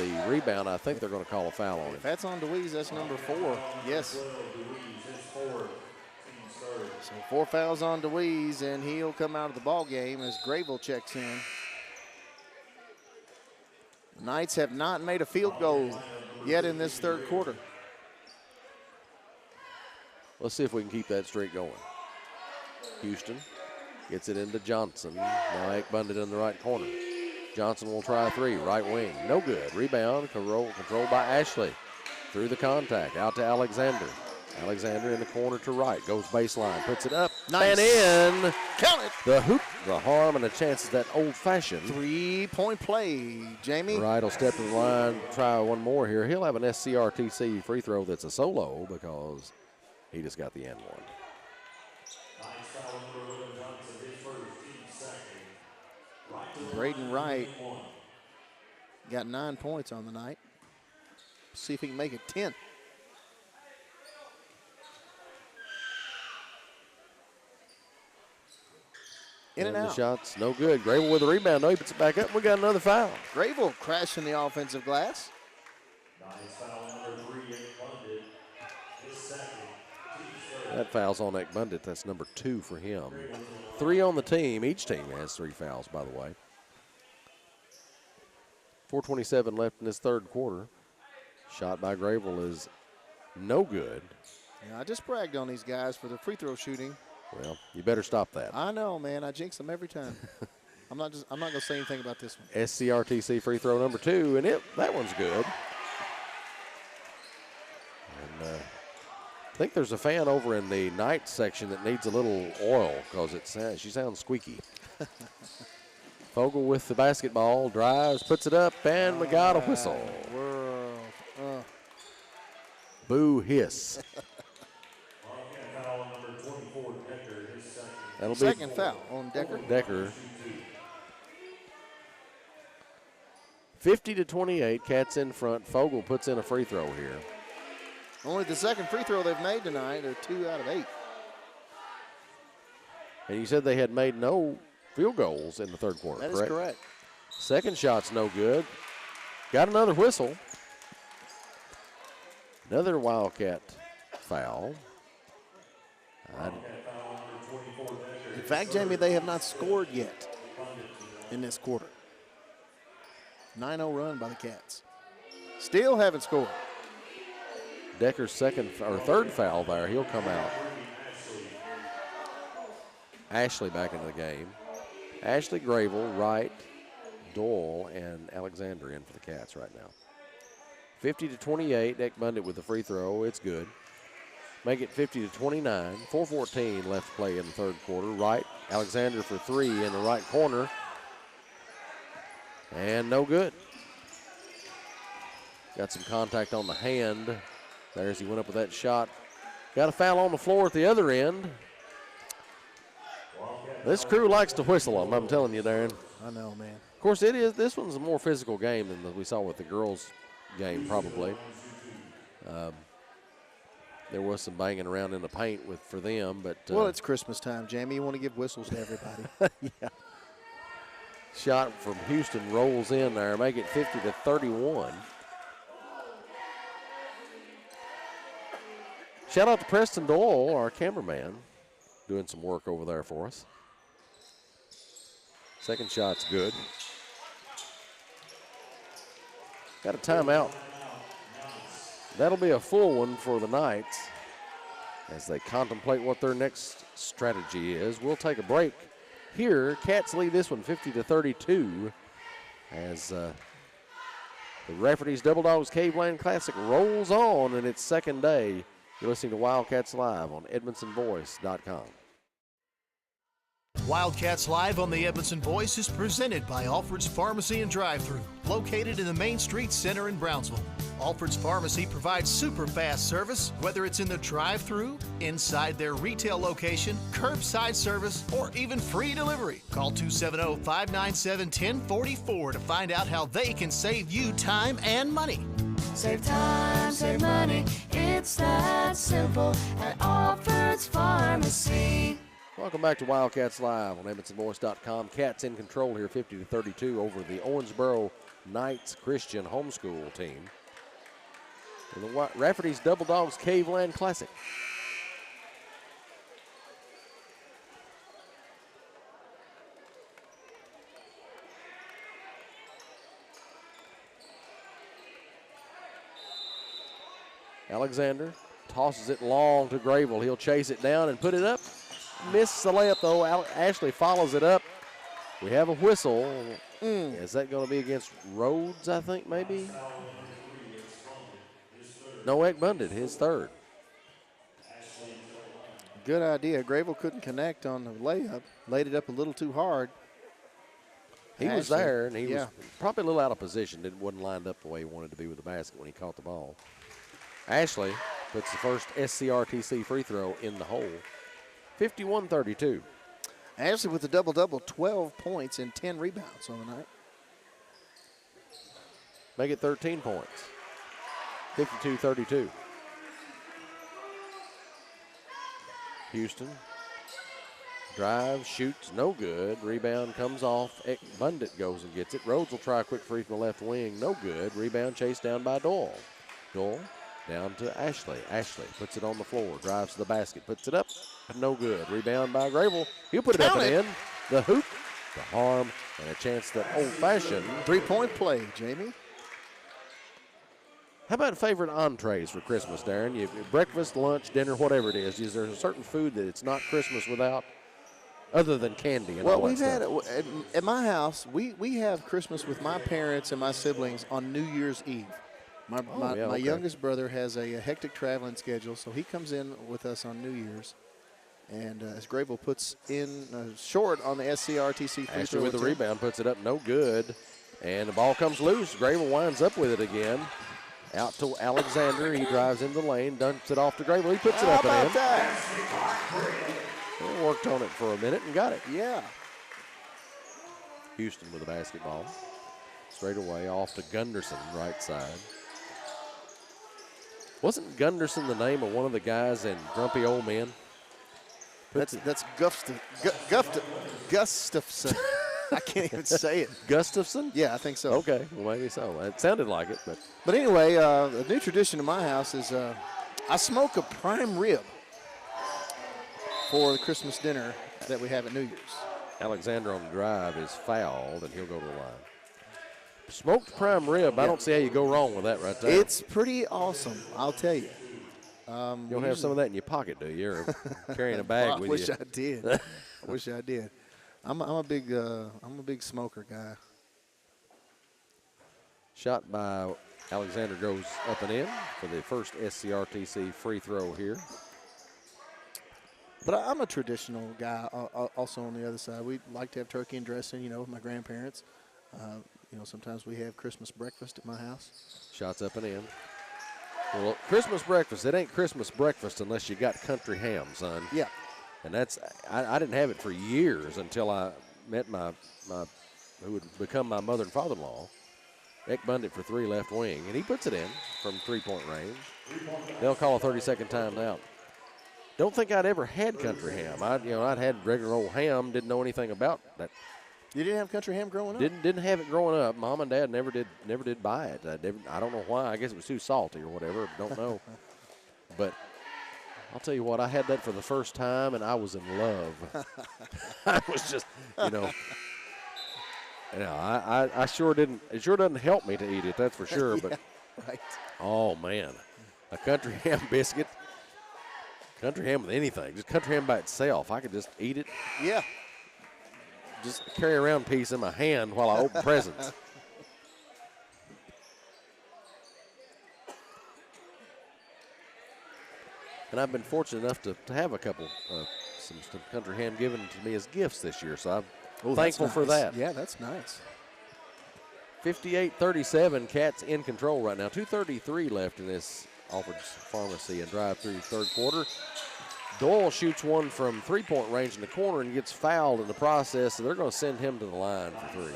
the rebound. I think they're going to call a foul on him. If that's on Deweese, that's number 4. Yes. So 4 fouls on Deweese, and he'll come out of the ball game as Grayville checks in. The Knights have not made a field goal yet in this third quarter. Let's see if we can keep that streak going. Houston gets it into Johnson. Now Ekbundit in the right corner. Johnson will try a three, right wing. No good. Rebound, controlled by Ashley. Through the contact, out to Alexander. Alexander in the corner to right, goes baseline, puts it up, Nice. and in. Count it. The hoop, the harm, and the chance is that old-fashioned. 3-point play, Jamie. Wright will step to the line, try one more here. He'll have an SCRTC free throw that's a solo because he just got the end one. Braden Wright got 9 points on the night. See if he can make it 10. In and the out. shot's no good. Grable with a rebound. No, he puts it back up. We got another foul. Grable crashing the offensive glass. That foul's on Ekbundit. That's number 2 for him. 3 on the team. Each team has 3 fouls, by the way. 4:27 left in this third quarter. Shot by Grable is no good. Yeah, I just bragged on these guys for the free throw shooting. Well, you better stop that. I know, man. I jinx them every time. I'm not going to say anything about this one. SCRTC free throw number 2, and that one's good. And I think there's a fan over in the night section that needs a little oil because she sounds squeaky. Fogle with the basketball, drives, puts it up, and we got a whistle. Boo hiss. That'll be second foul on Decker. 50-28, Cats in front. Fogle puts in a free throw here. Only the second free throw they've made tonight. They're 2 out of 8. And you said they had made no field goals in the third quarter, That correct? is correct. Second shot's no good. Got another whistle. Another Wildcat foul. In fact, Jamie, they have not scored yet in this quarter. 9-0 run by the Cats. Still haven't scored. Decker's third foul there. He'll come out. Ashley back into the game. Ashley, Grable, Wright, Doyle, and Alexander in for the Cats right now. 50-28. Ekbundit with the free throw. It's good. Make it 50-29. 4:14 left to play in the third quarter. Wright, Alexander for 3 in the right corner. And no good. Got some contact on the hand there as he went up with that shot. Got a foul on the floor at the other end. This crew likes to whistle them, I'm telling you, Darren. I know, man. Of course, this one's a more physical game than we saw with the girls' game, probably. There was some banging around in the paint for them, but well, it's Christmas time, Jamie. You want to give whistles to everybody. yeah. Shot from Houston rolls in there, make it 50-31. Shout out to Preston Doyle, our cameraman, doing some work over there for us. Second shot's good. Got a timeout. That'll be a full one for the Knights as they contemplate what their next strategy is. We'll take a break here. Cats lead this one 50-32 as the Rafferty's Double Dogs Caveland Classic rolls on in its second day. You're listening to Wildcats Live on EdmondsonVoice.com. Wildcats Live on the Edmondson Voice is presented by Alfred's Pharmacy and Drive-Thru, located in the Main Street Center in Brownsville. Alfred's Pharmacy provides super fast service, whether it's in the drive-thru, inside their retail location, curbside service, or even free delivery. Call 270-597-1044 to find out how they can save you time and money. Save time, save money, it's that simple at Alfred's Pharmacy. Welcome back to Wildcats Live on EdmondsonVoice.com. Cats in control here, 50-32 over the Owensboro Knights Christian homeschool team in the Rafferty's Double Dogs Caveland Classic. Alexander tosses it long to Grable. He'll chase it down and put it up. Misses the layup, though. Ashley follows it up. We have a whistle. Is that going to be against Rhodes, I think, maybe? No, Ekbundit, his third. Good idea. Grable couldn't connect on the layup. Laid it up a little too hard. He was there, and he was probably a little out of position. Wasn't lined up the way he wanted to be with the basket when he caught the ball. Ashley puts the first SCRTC free throw in the hole. 51-32. Ashley with the double-double, 12 points and 10 rebounds on the night. Make it 13 points. 52-32. Houston Drive, shoots, no good. Rebound comes off. Bundit goes and gets it. Rhodes will try a quick free from the left wing. No good. Rebound chased down by Doyle. Doyle down to Ashley. Ashley puts it on the floor. Drives to the basket. Puts it up. No good. Rebound by Grable. He'll put it up and in. The hoop, the harm, and a chance that old-fashioned. 3-point play, Jamie. How about favorite entrees for Christmas, Darren? Breakfast, lunch, dinner, whatever it is. Is there a certain food that it's not Christmas without, other than candy and all that stuff? At my house, we have Christmas with my parents and my siblings on New Year's Eve. My youngest brother has a hectic traveling schedule, so he comes in with us on New Year's. And as Grable puts in short on the SCRTC free Ashley throw with the rebound, puts it up, no good. And the ball comes loose. Grable winds up with it again. Out to Alexander. He drives into the lane, dumps it off to Grable. He puts it up and in. He worked on it for a minute and got it. Yeah. Houston with the basketball. Straight away off to Gunderson, right side. Wasn't Gunderson the name of one of the guys in Grumpy Old Men? That's Gustafson. I can't even say it. Gustafson? Yeah, I think so. Okay, well, maybe so. It sounded like it, but. But anyway, a new tradition in my house is I smoke a prime rib for the Christmas dinner that we have at New Year's. Alexander on the drive is fouled, and he'll go to the line. Smoked prime rib, I don't see how you go wrong with that right there. It's pretty awesome, I'll tell you. You don't have some of that in your pocket, do you? Or carrying a bag with you? I wish I did. I wish I did. I'm a big smoker guy. Shot by Alexander goes up and in for the first SCRTC free throw here. But I'm a traditional guy also on the other side. We like to have turkey and dressing, with my grandparents. Sometimes we have Christmas breakfast at my house. Shots up and in. Well, Christmas breakfast, it ain't Christmas breakfast unless you got country ham, son. Yeah. And that's, I didn't have it for years until I met my who would become my mother and father-in-law, Eck Bundit for three left wing, and he puts it in from three-point range. They'll call a 30-second timeout. Don't think I'd ever had country ham. I'd had regular old ham, didn't know anything about that. You didn't have country ham growing up? Didn't have it growing up. Mom and Dad never did buy it. I don't know why. I guess it was too salty or whatever. Don't know. But I'll tell you what, I had that for the first time, and I was in love. I was just, I sure didn't. It sure doesn't help me to eat it, that's for sure. Yeah, but right. Oh man, a country ham biscuit, country ham with anything, just country ham by itself. I could just eat it. Yeah. Just carry around a piece in my hand while I open presents. And I've been fortunate enough to have a couple, some country ham given to me as gifts this year, so I'm thankful for that. Yeah, that's nice. 58-37, Cats in control right now. 2:33 left in this Alfred's Pharmacy and drive-through third quarter. Doyle shoots one from three-point range in the corner and gets fouled in the process, so they're going to send him to the line for three.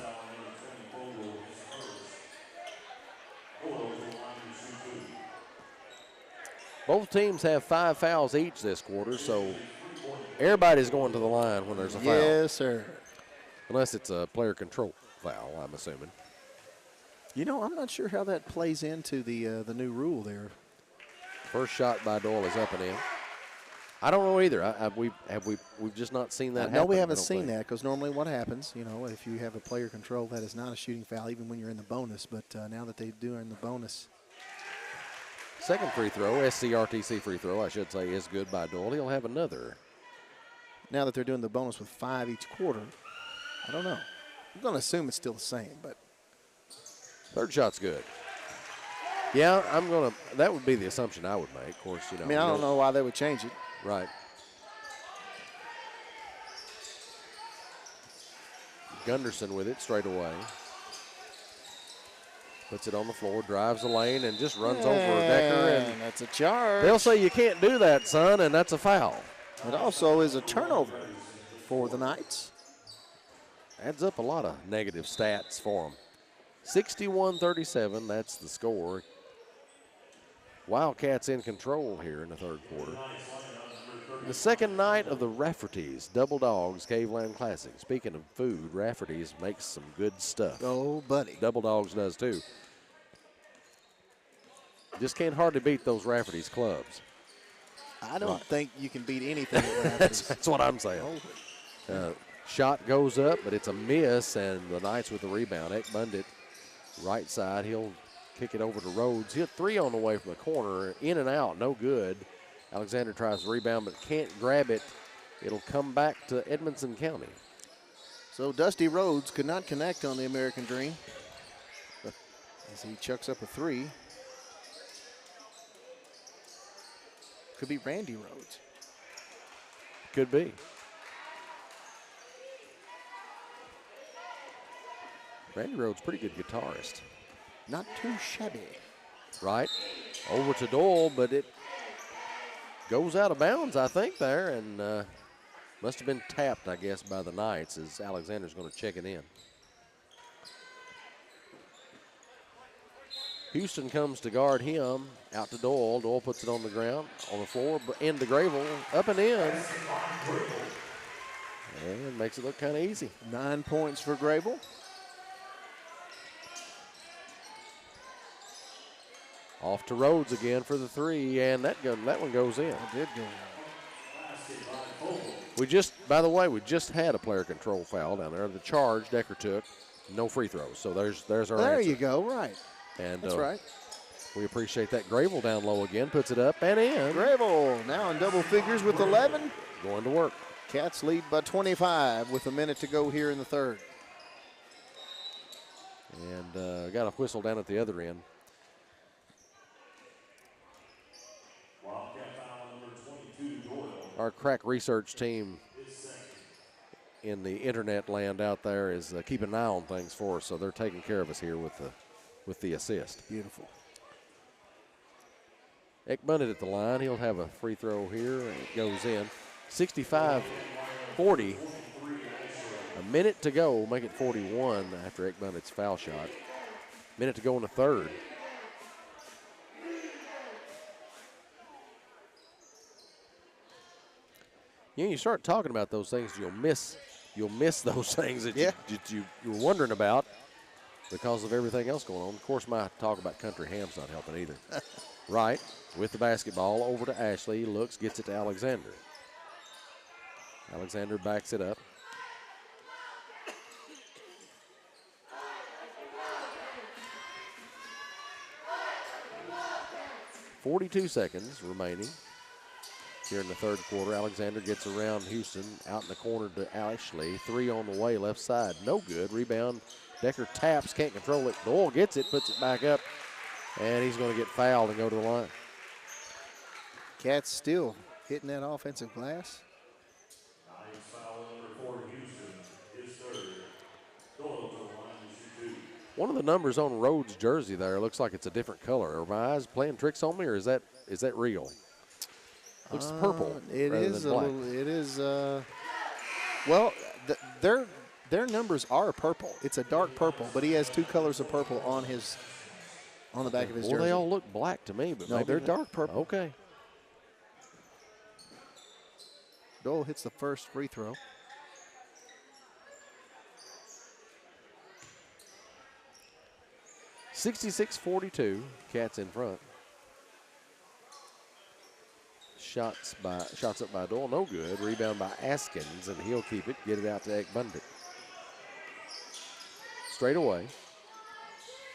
Both teams have 5 fouls each this quarter, so everybody's going to the line when there's a foul. Yes, sir. Unless it's a player control foul, I'm assuming. I'm not sure how that plays into the new rule there. First shot by Doyle is up and in. I don't know either. We've just not seen that happen. No, we haven't seen that because normally what happens, if you have a player control, that is not a shooting foul even when you're in the bonus. But now that they do in the bonus. Second free throw, SCRTC free throw, I should say, is good by Doyle. He'll have another. Now that they're doing the bonus with 5 each quarter, I don't know. I'm going to assume it's still the same, but. Third shot's good. Yeah, that would be the assumption I would make. Of course, I don't know why they would change it. Right. Gunderson with it straight away. Puts it on the floor, drives the lane, and just runs over Decker. And that's a charge. They'll say you can't do that, son, and that's a foul. It also is a turnover for the Knights. Adds up a lot of negative stats for them. 61-37, that's the score. Wildcats in control here in the third quarter. The second night of the Rafferty's Double Dogs Caveland Classic. Speaking of food, Rafferty's makes some good stuff. Oh, buddy. Double Dogs does too. Just can't hardly beat those Rafferty's clubs. I don't think you can beat anything at Rafferty's. That's what I'm saying. Shot goes up, but it's a miss, and the Knights with the rebound. Ekbundit, right side. He'll kick it over to Rhodes. Hit three on the way from the corner. In and out, no good. Alexander tries to rebound, but can't grab it. It'll come back to Edmonson County. So Dusty Rhodes could not connect on the American Dream as he chucks up a three. Could be Randy Rhodes. Could be. Randy Rhodes, pretty good guitarist. Not too shabby. Right. Over to Doyle, but it goes out of bounds, I think, there, and must have been tapped, I guess, by the Knights as Alexander's going to check it in. Houston comes to guard him. Out to Doyle. Doyle puts it on the ground, on the floor, into Grayville, up and in. And makes it look kind of easy. 9 points for Grayville. Off to Rhodes again for the three, and that one goes in. It did go in. By the way, we just had a player control foul down there. The charge Decker took, no free throws. So there's our There answer. You go, right. And that's right. We appreciate that. Grayville down low again, puts it up and in. Grayville now in double figures with 11. Going to work. Cats lead by 25 with a minute to go here in the third. And got a whistle down at the other end. Our crack research team in the internet land out there is keeping an eye on things for us, so they're taking care of us here with the assist. Beautiful. Ekbundit at the line. He'll have a free throw here, and it goes in. 65-40. A minute to go, make it 41 after Ekbundit's foul shot. Minute to go in the third. You know, you start talking about those things, you'll miss those things that you were wondering about because of everything else going on. Of course, my talk about country ham's not helping either. Right, with the basketball over to Ashley, looks, gets it to Alexander. Alexander backs it up. .42 seconds remaining here in the third quarter. Alexander gets around Houston, out in the corner to Ashley. Three on the way, left side, no good. Rebound, Decker taps, can't control it. Doyle gets it, puts it back up, and he's going to get fouled and go to the line. Cats still hitting that offensive glass. One of the numbers on Rhodes' jersey there looks like it's a different color. Are my eyes playing tricks on me, or is that real? Looks purple. It rather is than a black. little. It is. Well, their numbers are purple. It's a dark purple, but he has two colors of purple on the back of his jersey. Well, they all look black to me, but no, maybe they're dark purple. Okay. Doyle hits the first free throw. .66-42, Cats in front. Shots up by Doyle, no good. Rebound by Askins, and he'll keep it, get it out to Ekbundit. Straight away,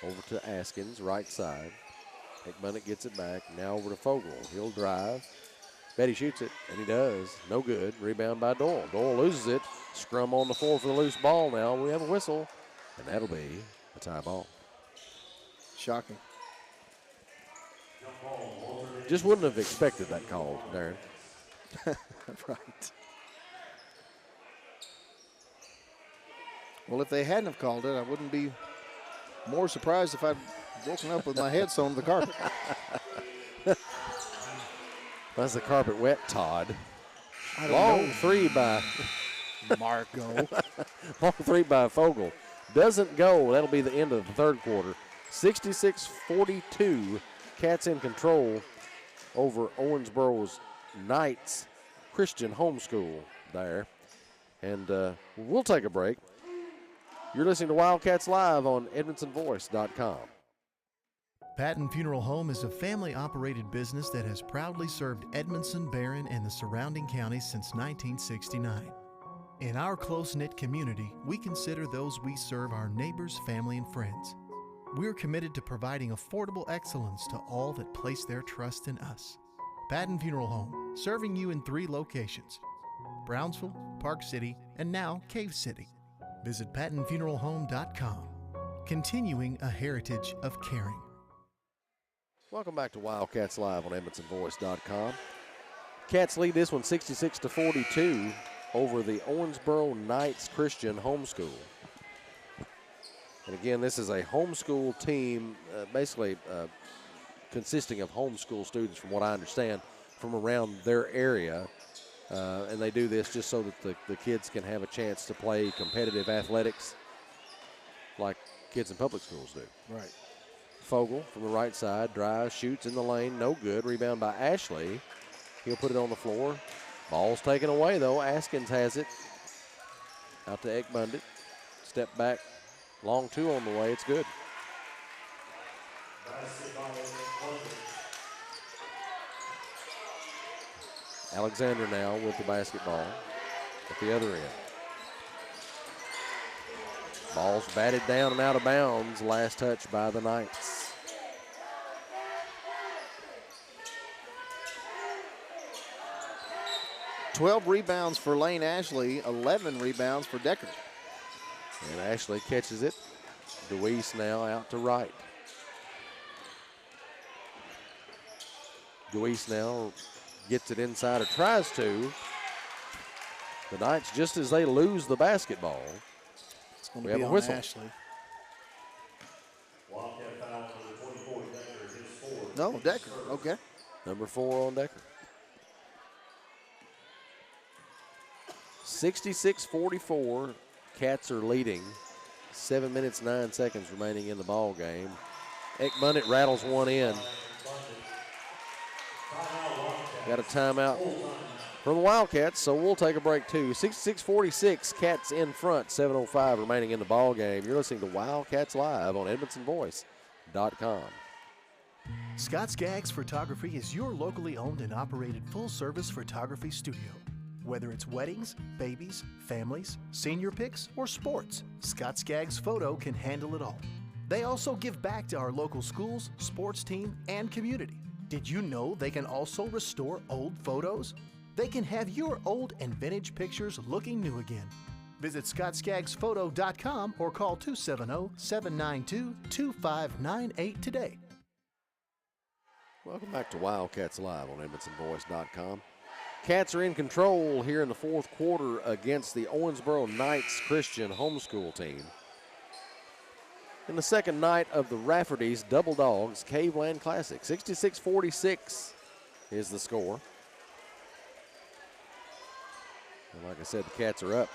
over to Askins, right side. Ekbundit gets it back, now over to Fogel. He'll drive. Bet he shoots it, and he does. No good. Rebound by Doyle. Doyle loses it. Scrum on the floor for the loose ball now. We have a whistle, and that'll be a tie ball. Shocking. Just wouldn't have expected that call, Darren. Right. Well, if they hadn't have called it, I wouldn't be more surprised if I'd woken up with my head sewn to the carpet. That's the carpet wet, Todd. Long three by Marco. Long three by Fogel. Doesn't go. That'll be the end of the third quarter. 66-42. Cats in control over Owensboro's Knights. Christian Homeschool there. And we'll take a break. You're listening to Wildcats Live on EdmonsonVoice.com. Patton Funeral Home is a family-operated business that has proudly served Edmondson, Barron, and the surrounding counties since 1969. In our close-knit community, we consider those we serve our neighbors, family, and friends. We're committed to providing affordable excellence to all that place their trust in us. Patton Funeral Home, serving you in 3 locations: Brownsville, Park City, and now Cave City. Visit PattonFuneralHome.com, continuing a heritage of caring. Welcome back to Wildcats Live on EdmonsonVoice.com. Cats lead this one 66-42 over the Owensboro Knights Christian Homeschool. And again, this is a homeschool team, basically consisting of homeschool students, from what I understand, from around their area. And they do this just so that the kids can have a chance to play competitive athletics like kids in public schools do. Right. Fogle from the right side, drives, shoots in the lane, no good. Rebound by Ashley. He'll put it on the floor. Ball's taken away, though. Askins has it. Out to Ekbundit. Step back. Long 2 on the way. It's good. Alexander now with the basketball at the other end. Ball's batted down and out of bounds. Last touch by the Knights. 12 rebounds for Lane Ashley, 11 rebounds for Decker. And Ashley catches it. DeWeese now out to right. DeWeese now gets it inside or tries to. The Knights, just as they lose the basketball, It's going we to be have a on whistle. Ashley. No, Decker. Okay. Number 4 on Decker. 66-44. Cats are leading. 7 minutes, 9 seconds remaining in the ball game. Ekbundit rattles one in. Got a timeout from the Wildcats, so we'll take a break too. 66-46, Cats in front, 7:05 remaining in the ball game. You're listening to Wildcats Live on EdmonsonVoice.com. Scott Skaggs Photography is your locally owned and operated full-service photography studio. Whether it's weddings, babies, families, senior pics, or sports, Scott Skaggs Photo can handle it all. They also give back to our local schools, sports team, and community. Did you know they can also restore old photos? They can have your old and vintage pictures looking new again. Visit ScottSkaggsPhoto.com or call 270-792-2598 today. Welcome back to Wildcats Live on EdmonsonVoice.com. Cats are in control here in the fourth quarter against the Owensboro Knights Christian homeschool team. In the second night of the Rafferty's Double Dogs Caveland Classic. 66-46 is the score. And like I said, the Cats are up.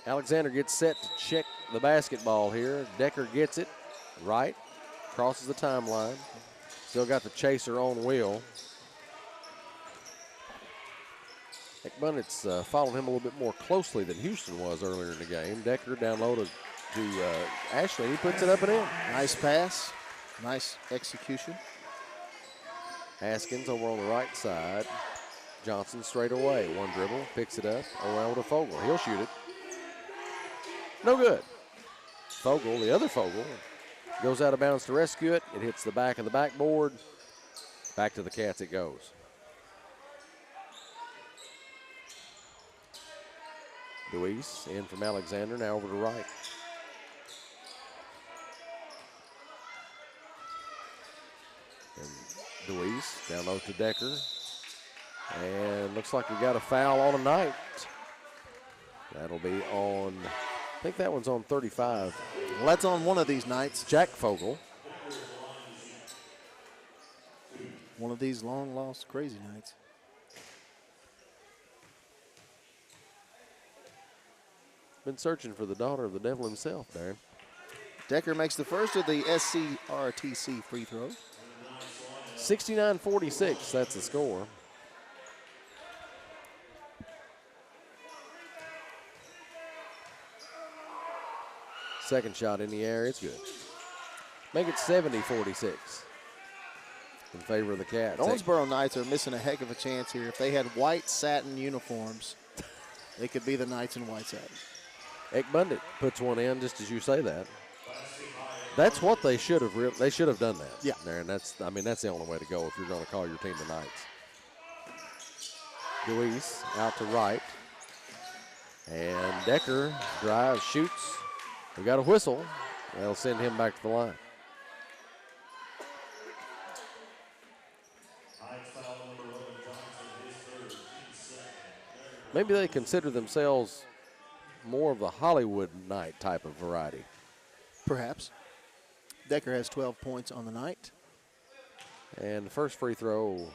Alexander gets set to check the basketball here. Decker gets it right, crosses the timeline. Still got the chaser on wheel. Ekbundit's followed him a little bit more closely than Houston was earlier in the game. Decker down low to Ashley. He puts it up and in. Nice pass. Nice execution. Haskins over on the right side. Johnson straight away. One dribble. Picks it up. Around to Fogle. He'll shoot it. No good. Fogle, the other Fogle, goes out of bounds to rescue it. It hits the back of the backboard. Back to the Cats it goes. Deweese in from Alexander, now over to right. And Deweese down low to Decker. And looks like we got a foul on a Knight. That'll be on, I think that one's on 35. Well, that's on one of these nights. Jack Fogle. One of these long-lost crazy nights. Been searching for the daughter of the devil himself, Darren. Decker makes the first of the SCRTC free throws. 69-46, that's the score. Second shot in the air, it's good. Make it 70-46 in favor of the Cats. Owensboro Knights are missing a heck of a chance here. If they had white satin uniforms, they could be the Knights in white satin. Ekbundit puts one in just as you say that. That's what they should have. They should have done that. Yeah. There, and that's the only way to go if you're going to call your team the Knights. Deweese out to right, and Decker drives, shoots. We got a whistle. They'll send him back to the line. Maybe they consider themselves more of the Hollywood Knight type of variety. Perhaps. Decker has 12 points on the night. And the first free throw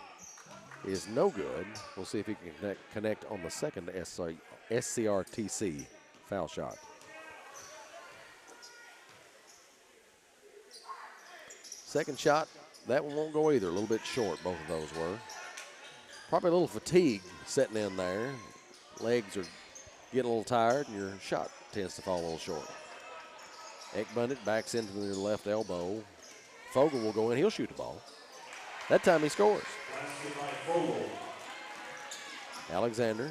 is no good. We'll see if he can connect on the second SCRTC foul shot. Second shot, that one won't go either. A little bit short, both of those were. Probably a little fatigue setting in there. Legs are getting a little tired, and your shot tends to fall a little short. Ekbundit backs into the left elbow. Fogel will go in. He'll shoot the ball. That time he scores. Alexander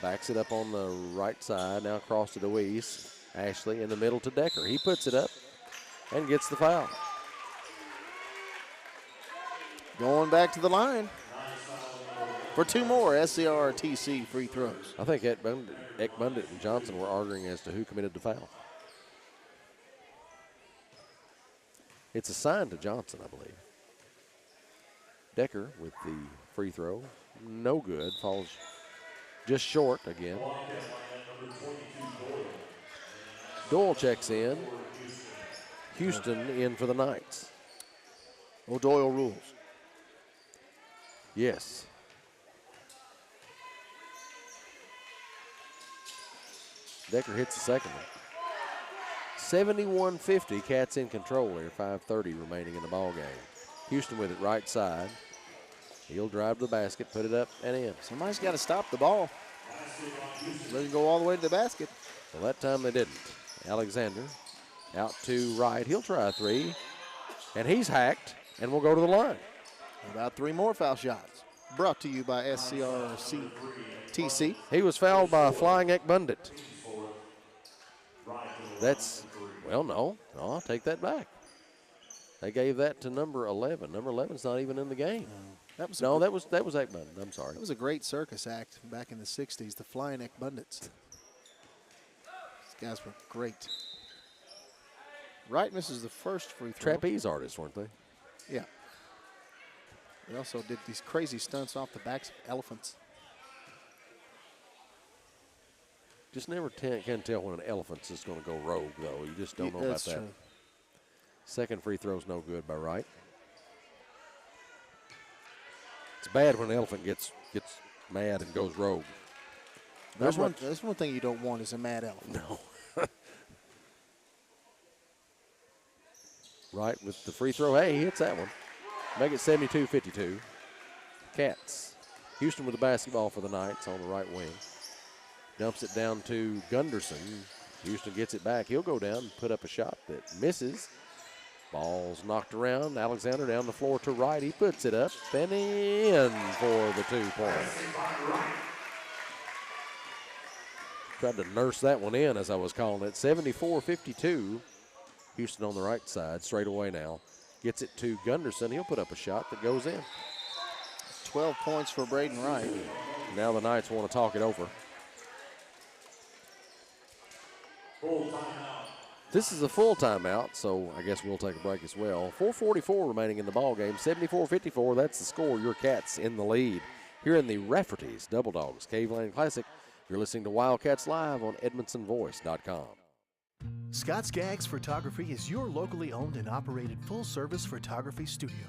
backs it up on the right side. Now across to Deweese. Ashley in the middle to Decker. He puts it up and gets the foul. Going back to the line for two more SCRTC free throws. I think Ekbundit and Johnson were arguing as to who committed the foul. It's assigned to Johnson, I believe. Decker with the free throw. No good. Falls just short again. Doyle checks in. Houston in for the Knights. O'Doyle rules. Yes. Decker hits the second one. 71-50, Cats in control here. 5:30 remaining in the ball game. Houston with it right side. He'll drive to the basket, put it up and in. Somebody's got to stop the ball. Let it go all the way to the basket. Well, that time they didn't. Alexander out to right. He'll try a three, and he's hacked, and will go to the line. About three more foul shots. Brought to you by SCRTC. He was fouled by a flying Ekbundit. That's, well, no, I'll take that back. They gave that to number 11. Number 11's not even in the game. That was Ekbundit. I'm sorry. That was a great circus act back in the 60s, the Flying Ekbundits. These guys were great. Wright misses the first free throw. Trapeze artists, weren't they? Yeah. They also did these crazy stunts off the backs of elephants. Just never can tell when an elephant's just going to go rogue, though. You just don't know about that. True. Second free throw's no good by Wright. It's bad when an elephant gets mad and goes rogue. There's one thing you don't want is a mad elephant. No. Wright with the free throw. Hey, he hits that one. Make it 72-52. Cats. Houston with the basketball for the Knights on the right wing. Dumps it down to Gunderson. Houston gets it back. He'll go down and put up a shot that misses. Ball's knocked around. Alexander down the floor to Wright. He puts it up and in for the 2 point. Tried to nurse that one in, as I was calling it. 74-52. Houston on the right side, straight away now. Gets it to Gunderson. He'll put up a shot that goes in. 12 points for Braden Wright. Now the Knights want to talk it over. This is a full timeout, so I guess we'll take a break as well. 4:44 remaining in the ball game. 74-54, that's the score. Your Cats in the lead. Here in the Rafferty's Double Dogs Cave Lane Classic, you're listening to Wildcats Live on EdmondsonVoice.com. Scott Skaggs Photography is your locally owned and operated full-service photography studio.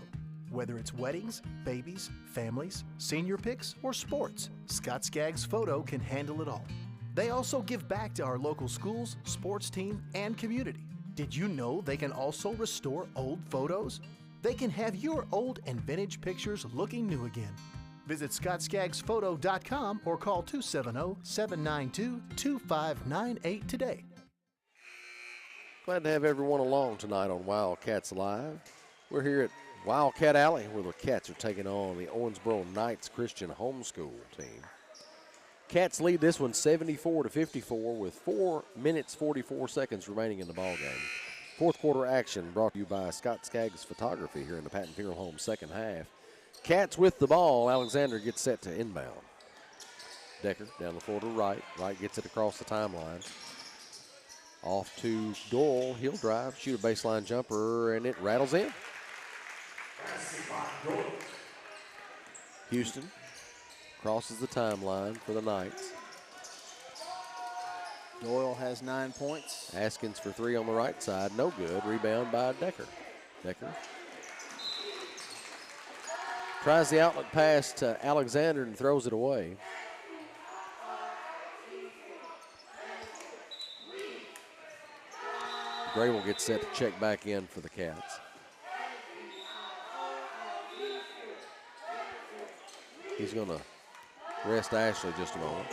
Whether it's weddings, babies, families, senior pics, or sports, Scott Skaggs Photo can handle it all. They also give back to our local schools, sports team, and community. Did you know they can also restore old photos? They can have your old and vintage pictures looking new again. Visit ScottSkaggsPhoto.com or call 270-792-2598 today. Glad to have everyone along tonight on Wildcats Live. We're here at Wildcat Alley where the Cats are taking on the Owensboro Knights Christian Homeschool team. Cats lead this one 74-54 with 4 minutes 44 seconds remaining in the ballgame. Fourth quarter action brought to you by Scott Skaggs Photography here in the Patton Funeral Home second half. Cats with the ball. Alexander gets set to inbound. Decker down the floor to Wright. Wright gets it across the timeline. Off to Doyle. He'll drive, shoot a baseline jumper, and it rattles in. Houston crosses the timeline for the Knights. Doyle has 9 points. Askins for 3 on the right side. No good. Rebound by Decker. Decker tries the outlet pass to Alexander and throws it away. Grable gets set to check back in for the Cats. He's going to rest Ashley just a moment.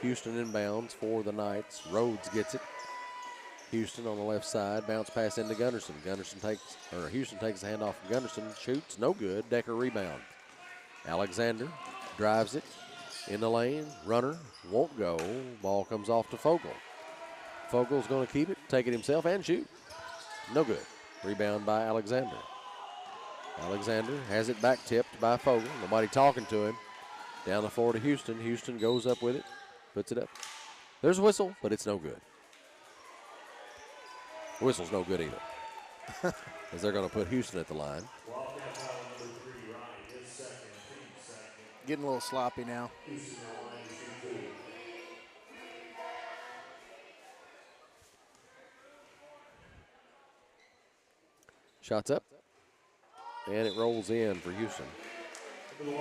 Houston inbounds for the Knights. Rhodes gets it. Houston on the left side. Bounce pass into Gunderson. Houston takes the handoff from Gunderson. Shoots. No good. Decker rebound. Alexander drives it in the lane. Runner won't go. Ball comes off to Fogle. Fogle's going to keep it, take it himself, and shoot. No good. Rebound by Alexander. Alexander has it back tipped by Fogle. Nobody talking to him. Down the floor to Houston. Houston goes up with it. Puts it up. There's a whistle, but it's no good. The whistle's no good either. As they're going to put Houston at the line. Getting a little sloppy now. Shots up. And it rolls in for Houston.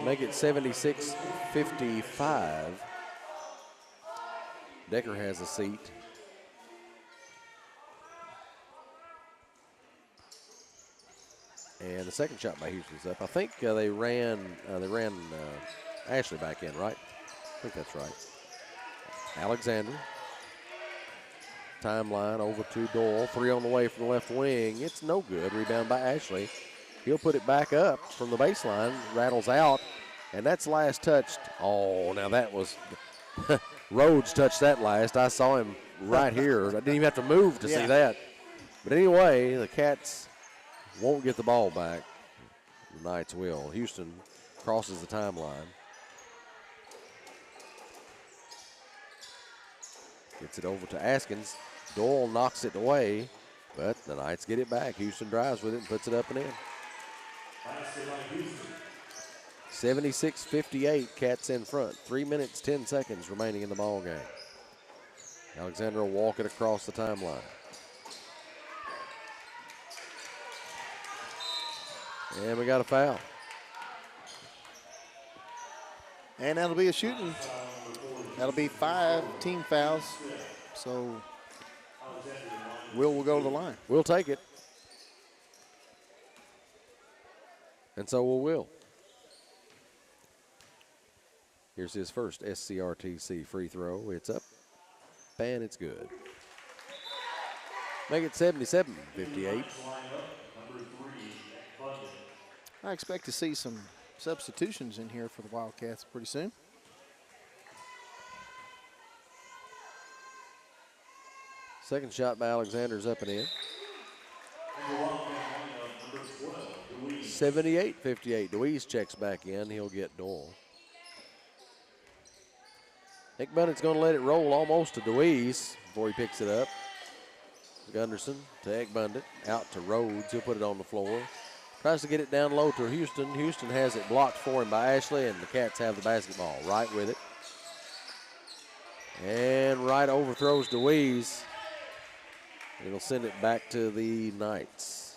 Make it 76-55. Decker has a seat. And the second shot by Houston's up. I think they ran Ashley back in, right? I think that's right. Alexander. Timeline over to Doyle. 3 on the way from the left wing. It's no good. Rebound by Ashley. He'll put it back up from the baseline. Rattles out. And that's last touched. Oh, now that was Rhodes touched that last. I saw him right here. I didn't even have to move to see that. But anyway, the Cats won't get the ball back. The Knights will. Houston crosses the timeline. Gets it over to Askins. Doyle knocks it away, but the Knights get it back. Houston drives with it and puts it up and in. 76-58, Cats in front. 3 minutes, 10 seconds remaining in the ball game. Alexander will walk it across the timeline. And we got a foul. And that'll be a shooting. That'll be 5 team fouls. So Will go to the line. We'll take it. And so will Will. Here's his first SCRTC free throw. It's up, and it's good. Make it 77-58. I expect to see some substitutions in here for the Wildcats pretty soon. Second shot by Alexander's up and in. 78-58. Deweese checks back in. He'll get Doyle. Nick Bennett's going to let it roll almost to Deweese before he picks it up. Gunderson to Ekbundit. Out to Rhodes. He'll put it on the floor. Tries to get it down low to Houston. Houston has it blocked for him by Ashley, and the Cats have the basketball. Wright with it. And Wright overthrows Deweese. It'll send it back to the Knights.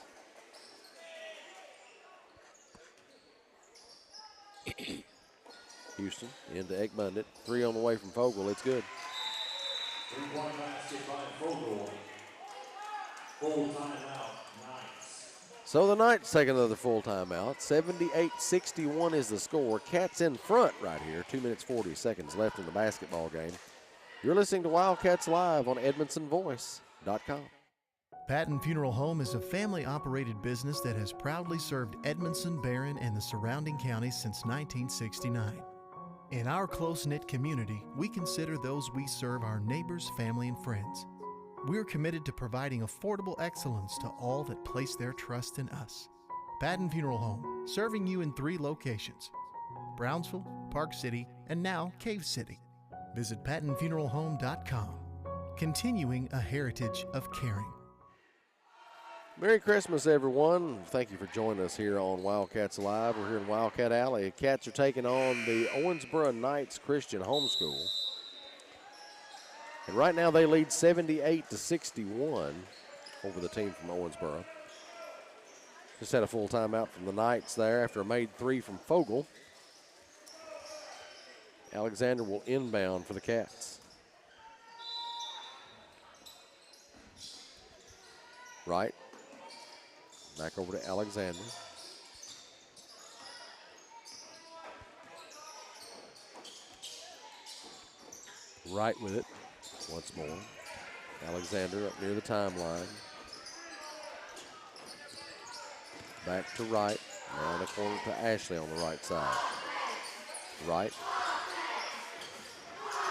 Houston into Ekbundit. 3 on the way from Fogle. It's good. 3-point basket by Fogle. Full timeout, Knights. So the Knights take another full timeout. 78-61 is the score. Cats in front right here. 2 minutes 40 seconds left in the basketball game. You're listening to Wildcats Live on EdmondsonVoice.com. Patton Funeral Home is a family-operated business that has proudly served Edmondson, Barron, and the surrounding counties since 1969. In our close-knit community, we consider those we serve our neighbors, family, and friends. We're committed to providing affordable excellence to all that place their trust in us. Patton Funeral Home, serving you in 3 locations: Brownsville, Park City, and now Cave City. Visit PattonFuneralHome.com, continuing a heritage of caring. Merry Christmas, everyone. Thank you for joining us here on Wildcats Live. We're here in Wildcat Alley. Cats are taking on the Owensboro Knights Christian Homeschool. And right now they lead 78-61 over the team from Owensboro. Just had a full timeout from the Knights there after a made 3 from Fogle. Alexander will inbound for the Cats. Right. Back over to Alexander. Right with it once more. Alexander up near the timeline. Back to right. Now in the corner to Ashley on the right side. Right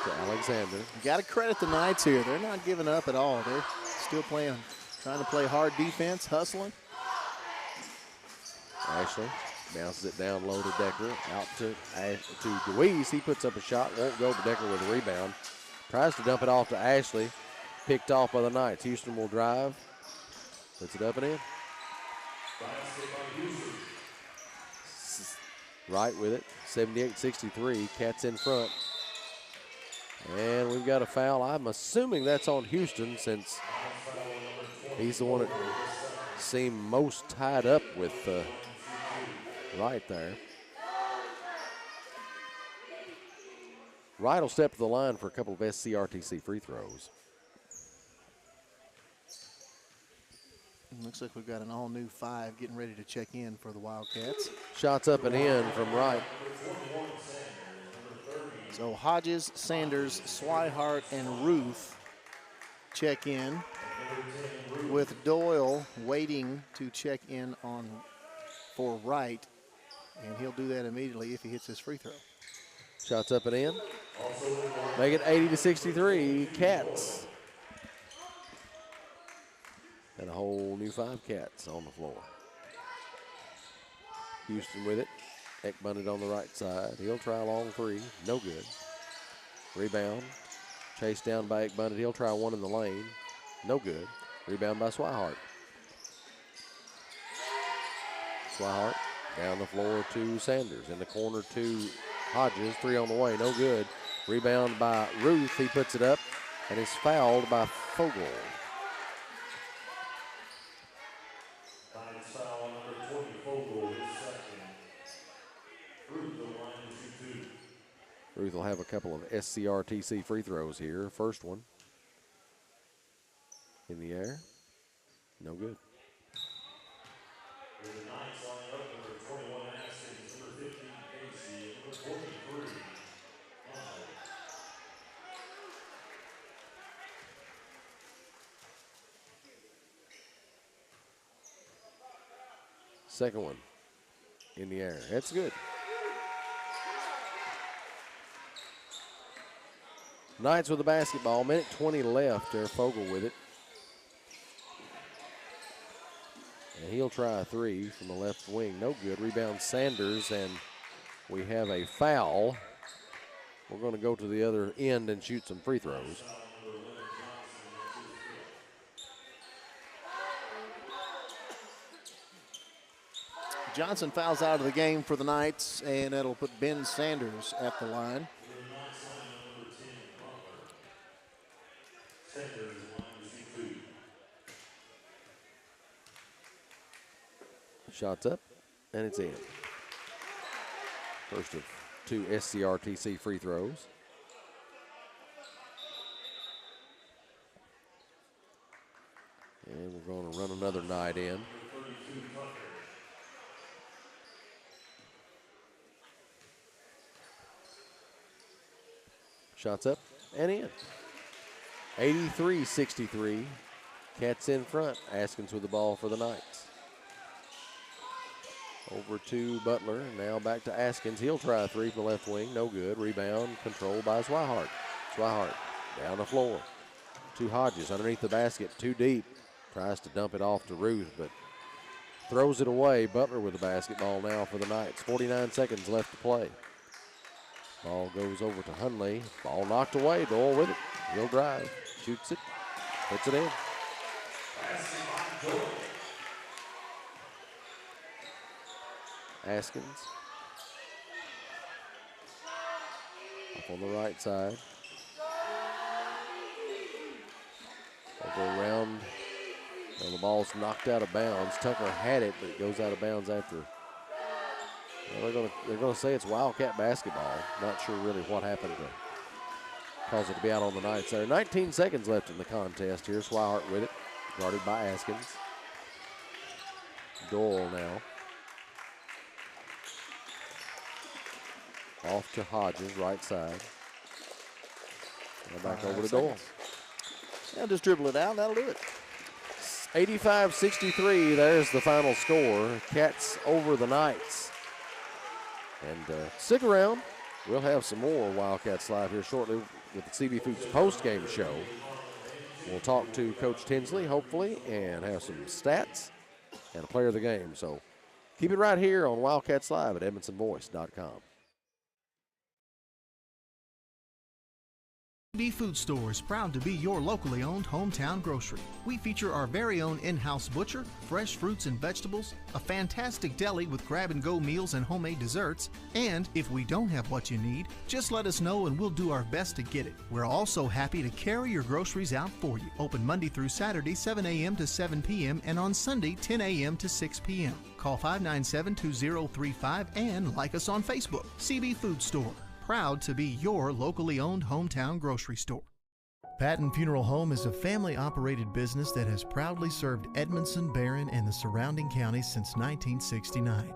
to Alexander. You got to credit the Knights here. They're not giving up at all. They're still playing, trying to play hard defense, hustling. Ashley bounces it down low to Decker. Out to DeWeese. He puts up a shot. Won't go, but Decker with a rebound. Tries to dump it off to Ashley. Picked off by the Knights. Houston will drive. Puts it up and in. Right with it. 78-63. Cats in front. And we've got a foul. I'm assuming that's on Houston since he's the one that seemed most tied up with Wright there. Wright will step to the line for a couple of SCRTC free throws. Looks like we've got an all-new 5 getting ready to check in for the Wildcats. Shots up and in from Wright. So Hodges, Sanders, Swihart, and Ruth check in, with Doyle waiting to check in for Wright, and he'll do that immediately if he hits his free throw. Shots up and in. Make it 80-63, Cats. And a whole new 5 Cats on the floor. Houston with it. Ekbundet on the right side. He'll try a long 3. No good. Rebound. Chased down by Ekbundet. He'll try one in the lane. No good. Rebound by Swihart. Swihart down the floor to Sanders. In the corner to Hodges. 3 on the way. No good. Rebound by Ruth. He puts it up and is fouled by Fogle. Ruth will have a couple of SCRTC free throws here. First one in the air. No good. Second one in the air. That's good. Knights with the basketball. Minute 20 left. There, Fogle with it. And he'll try a 3 from the left wing. No good. Rebound Sanders, and we have a foul. We're going to go to the other end and shoot some free throws. Johnson fouls out of the game for the Knights, and that'll put Ben Sanders at the line. Shots up, and it's in. First of 2 SCRTC free throws. And we're going to run another night in. Shots up and in. 83-63. Cats in front. Askins with the ball for the Knights. Over to Butler. Now back to Askins. He'll try a three from the left wing. No good. Rebound controlled by Swihart. Swihart down the floor. To Hodges underneath the basket. Too deep. Tries to dump it off to Ruth, but throws it away. Butler with the basketball now for the Knights. 49 seconds left to play. Ball goes over to Hunley. Ball knocked away. Doyle with it. He'll drive. Shoots it. Puts it in. Askins. Up on the right side. They'll go around. And the ball's knocked out of bounds. Tucker had it, but it goes out of bounds after. Well, they're gonna say it's Wildcat basketball. Not sure really what happened to cause it to be out on the Knights there. 19 seconds left in the contest here. Swihart with it, guarded by Askins. Doyle now. Off to Hodges, right side. And back over to Doyle. Now just dribble it out, that'll do it. 85-63, there's the final score. Cats over the Knights. And stick around. We'll have some more Wildcats live here shortly with the CB Foods post-game show. We'll talk to Coach Tinsley, hopefully, and have some stats and a player of the game. So keep it right here on Wildcats Live at EdmondsonVoice.com. CB Food Store is proud to be your locally owned hometown grocery. We feature our very own in-house butcher, fresh fruits and vegetables, a fantastic deli with grab-and-go meals and homemade desserts, and if we don't have what you need, just let us know and we'll do our best to get it. We're also happy to carry your groceries out for you. Open Monday through Saturday, 7 a.m. to 7 p.m. and on Sunday, 10 a.m. to 6 p.m. Call 597-2035 and like us on Facebook. CB Food Store. Proud to be your locally owned hometown grocery store. Patton Funeral Home is a family-operated business that has proudly served Edmondson, Barron, and the surrounding counties since 1969.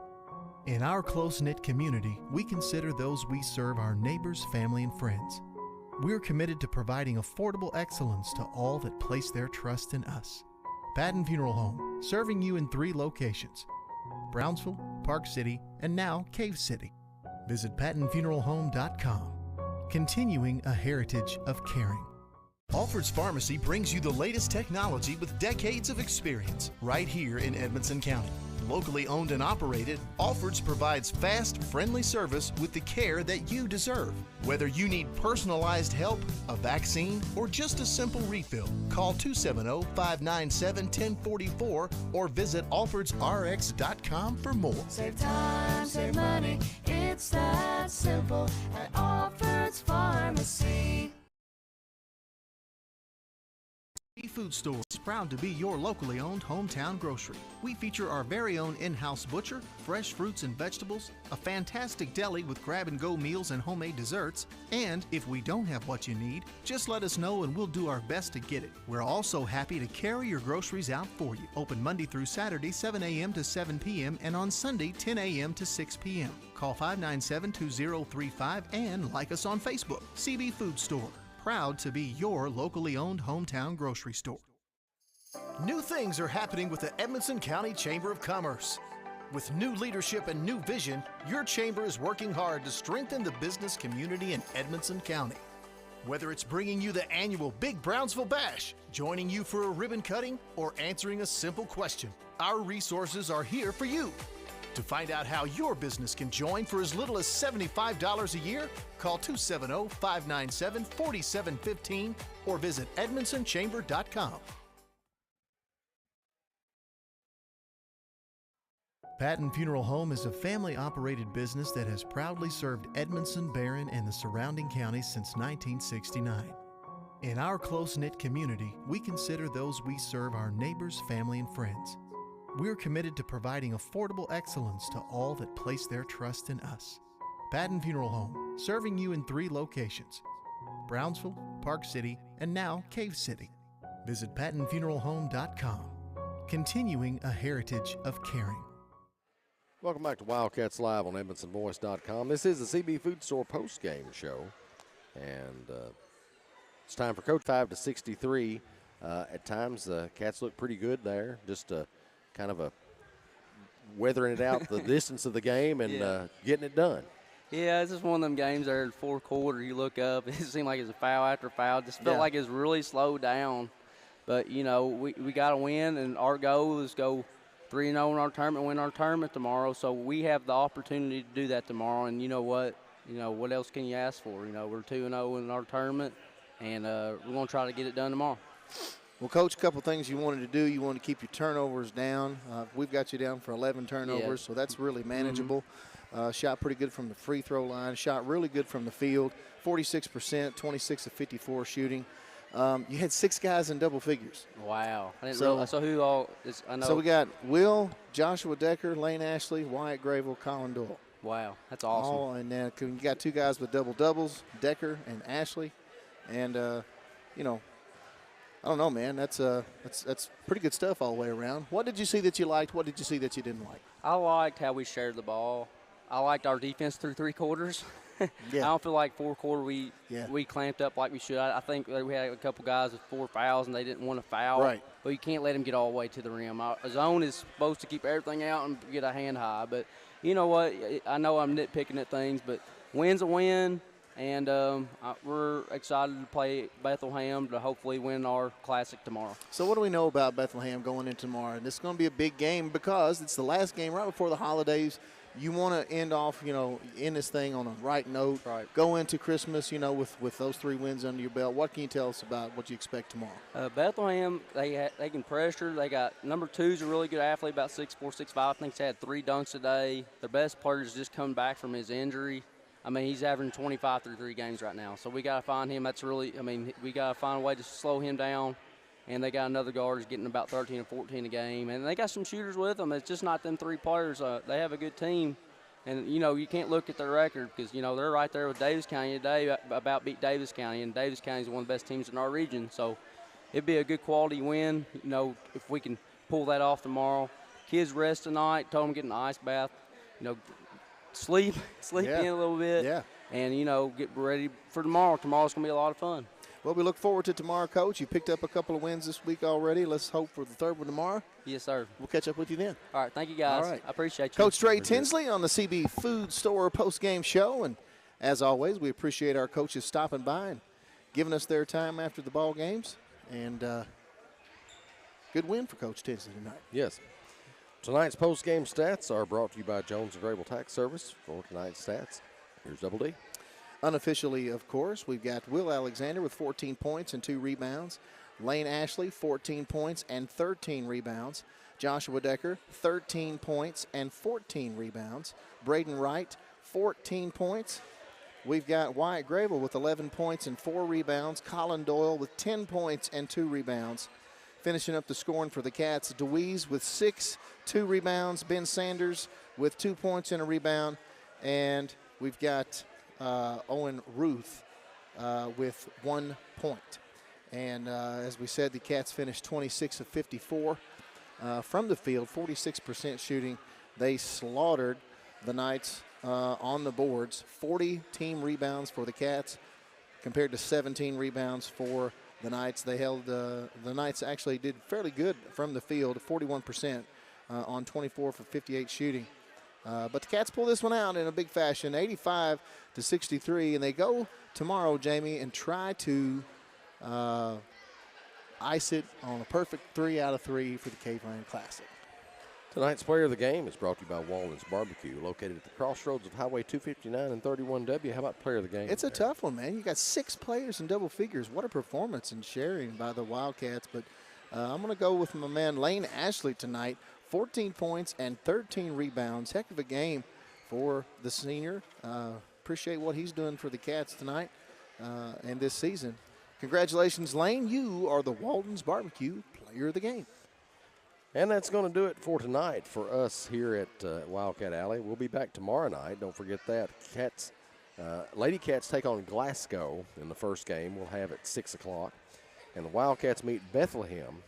In our close-knit community, we consider those we serve our neighbors, family, and friends. We're committed to providing affordable excellence to all that place their trust in us. Patton Funeral Home, serving you in 3 locations: Brownsville, Park City, and now Cave City. Visit PattonFuneralHome.com, continuing a heritage of caring. Alfred's Pharmacy brings you the latest technology with decades of experience right here in Edmonson County. Locally owned and operated, Alfred's provides fast, friendly service with the care that you deserve. Whether you need personalized help, a vaccine, or just a simple refill, call 270-597-1044 or visit alfredsrx.com for more. Save time, save money, it's that simple at Alfred's Pharmacy. Food Store is proud to be your locally owned hometown grocery. We feature our very own in-house butcher, fresh fruits and vegetables, a fantastic deli with grab-and-go meals and homemade desserts, and if we don't have what you need, just let us know and we'll do our best to get it. We're also happy to carry your groceries out for you. Open Monday through Saturday, 7 a.m. to 7 p.m. and on Sunday, 10 a.m. to 6 p.m. Call 597-2035 and like us on Facebook. CB Food Store. Proud to be your locally owned hometown grocery store. New things are happening with the Edmonson County Chamber of Commerce. With new leadership and new vision, your chamber is working hard to strengthen the business community in Edmonson County. Whether it's bringing you the annual Big Brownsville Bash, joining you for a ribbon cutting, or answering a simple question, our resources are here for you. To find out how your business can join for as little as $75 a year, call 270-597-4715 or visit edmondsonchamber.com. Patton Funeral Home is a family-operated business that has proudly served Edmondson, Barron, and the surrounding counties since 1969. In our close-knit community, we consider those we serve our neighbors, family, and friends. We're committed to providing affordable excellence to all that place their trust in us. Patton Funeral Home, serving you in 3 locations: Brownsville, Park City, and now Cave City. Visit PattonFuneralHome.com, continuing a heritage of caring. Welcome back to Wildcats Live on EdmonsonVoice.com. This is the CB Food Store post-game show, and it's time for Coach 5 to 63. At times, the Cats look pretty good there, just kind of weathering it out the distance of the game and getting it done. Yeah, it's just one of them games there in the fourth quarter. You look up, it seemed like it was a foul after foul. Just felt like it was really slowed down. But, you know, we got to win, and our goal is go 3-0 in our tournament, win our tournament tomorrow. So we have the opportunity to do that tomorrow. And you know what? You know, what else can you ask for? You know, we're 2-0 in our tournament, and we're going to try to get it done tomorrow. Well, Coach, a couple things you wanted to do. You wanted to keep your turnovers down. We've got you down for 11 turnovers, so that's really manageable. Shot pretty good from the free throw line. Shot really good from the field, 46%, 26 of 54 shooting. You had 6 guys in double figures. Wow. I didn't realize. So who all is – I know. So we got Will, Joshua Decker, Lane Ashley, Wyatt Gravel, Colin Doyle. Wow, that's awesome. All in there. You got 2 guys with double-doubles, Decker and Ashley. And, you know, I don't know, man. That's pretty good stuff all the way around. What did you see that you liked? What did you see that you didn't like? I liked how we shared the ball. I liked our defense through 3 quarters. I don't feel like fourth quarter we clamped up like we should. I think we had a couple guys with 4 fouls and they didn't want to foul. Right. But you can't let them get all the way to the rim. A zone is supposed to keep everything out and get a hand high. But you know what? I know I'm nitpicking at things, but win's a win. And we're excited to play Bethlehem to hopefully win our Classic tomorrow. So what do we know about Bethlehem going into tomorrow? And this is going to be a big game because it's the last game right before the holidays. You want to end off, you know, end this thing on a right note. Right. Go into Christmas, you know, with those 3 wins under your belt. What can you tell us about what you expect tomorrow? Bethlehem, they can pressure. They got number 2's a really good athlete, about 6'4", 6'5". I think he's had 3 dunks today. Their best player is just coming back from his injury. I mean, he's averaging 25 through 3 games right now. So we got to find him. That's really, I mean, we got to find a way to slow him down. And they got another guard who's getting about 13 or 14 a game. And they got some shooters with them. It's just not them 3 players. They have a good team. And, you know, you can't look at their record because, you know, they're right there with Davis County today, about beat Davis County. And Davis County is one of the best teams in our region. So it'd be a good quality win, you know, if we can pull that off tomorrow. Kids rest tonight, told them get an ice bath, you know, sleep in a little bit, and, you know, get ready for tomorrow. Tomorrow's going to be a lot of fun. Well, we look forward to tomorrow, Coach. You picked up a couple of wins this week already. Let's hope for the 3rd one tomorrow. Yes, sir. We'll catch up with you then. All right, thank you, guys. All right. I appreciate you. Coach Trey Tinsley on the CB Food Store post-game show. And as always, we appreciate our coaches stopping by and giving us their time after the ball games. And good win for Coach Tinsley tonight. Yes. Tonight's post-game stats are brought to you by Jones & Grable Tax Service. For tonight's stats, here's Double D. Unofficially, of course, we've got Will Alexander with 14 points and 2 rebounds. Lane Ashley, 14 points and 13 rebounds. Joshua Decker, 13 points and 14 rebounds. Braden Wright, 14 points. We've got Wyatt Gravel with 11 points and 4 rebounds. Colin Doyle with 10 points and 2 rebounds. Finishing up the scoring for the Cats, DeWeese with 6, 2 rebounds. Ben Sanders with 2 points and a rebound. And we've got Owen Ruth with 1 point. And as we said, the Cats finished 26 of 54 from the field, 46% shooting. They slaughtered the Knights on the boards. 40 team rebounds for the Cats compared to 17 rebounds for the Knights. They held the Knights actually did fairly good from the field, 41% on 24 for 58 shooting. But the Cats pull this one out in a big fashion, 85-63, and they go tomorrow, Jamie, and try to ice it on a perfect 3 out of 3 for the Caveland Classic. Tonight's player of the game is brought to you by Walden's Barbecue, located at the crossroads of Highway 259 and 31W. How about player of the game? It's a tough one, man. You got 6 players in double figures. What a performance and sharing by the Wildcats. But I'm going to go with my man Lane Ashley tonight. 14 points and 13 rebounds. Heck of a game for the senior. Appreciate what he's doing for the Cats tonight and this season. Congratulations, Lane. You are the Walden's Barbecue player of the game. And that's going to do it for tonight for us here at Wildcat Alley. We'll be back tomorrow night. Don't forget that. Lady Cats take on Glasgow in the first game. We'll have at 6 o'clock. And the Wildcats meet Bethlehem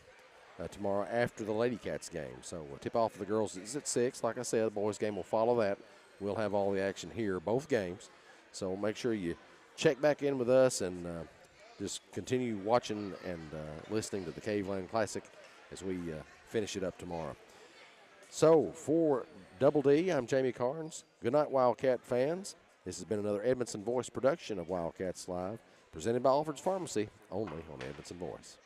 tomorrow after the Lady Cats game. So tip-off of the girls is at 6. Like I said, the boys game will follow that. We'll have all the action here, both games. So make sure you check back in with us and just continue watching and listening to the Caveland Classic as we finish it up tomorrow. So for Double D, I'm Jamie Carnes. Good night, Wildcat fans. This has been another Edmondson Voice production of Wildcats Live, presented by Alfred's Pharmacy, only on Edmondson Voice.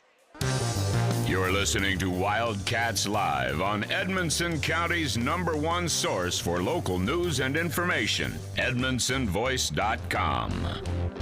You're listening to Wildcats Live on Edmondson County's #1 source for local news and information, EdmondsonVoice.com.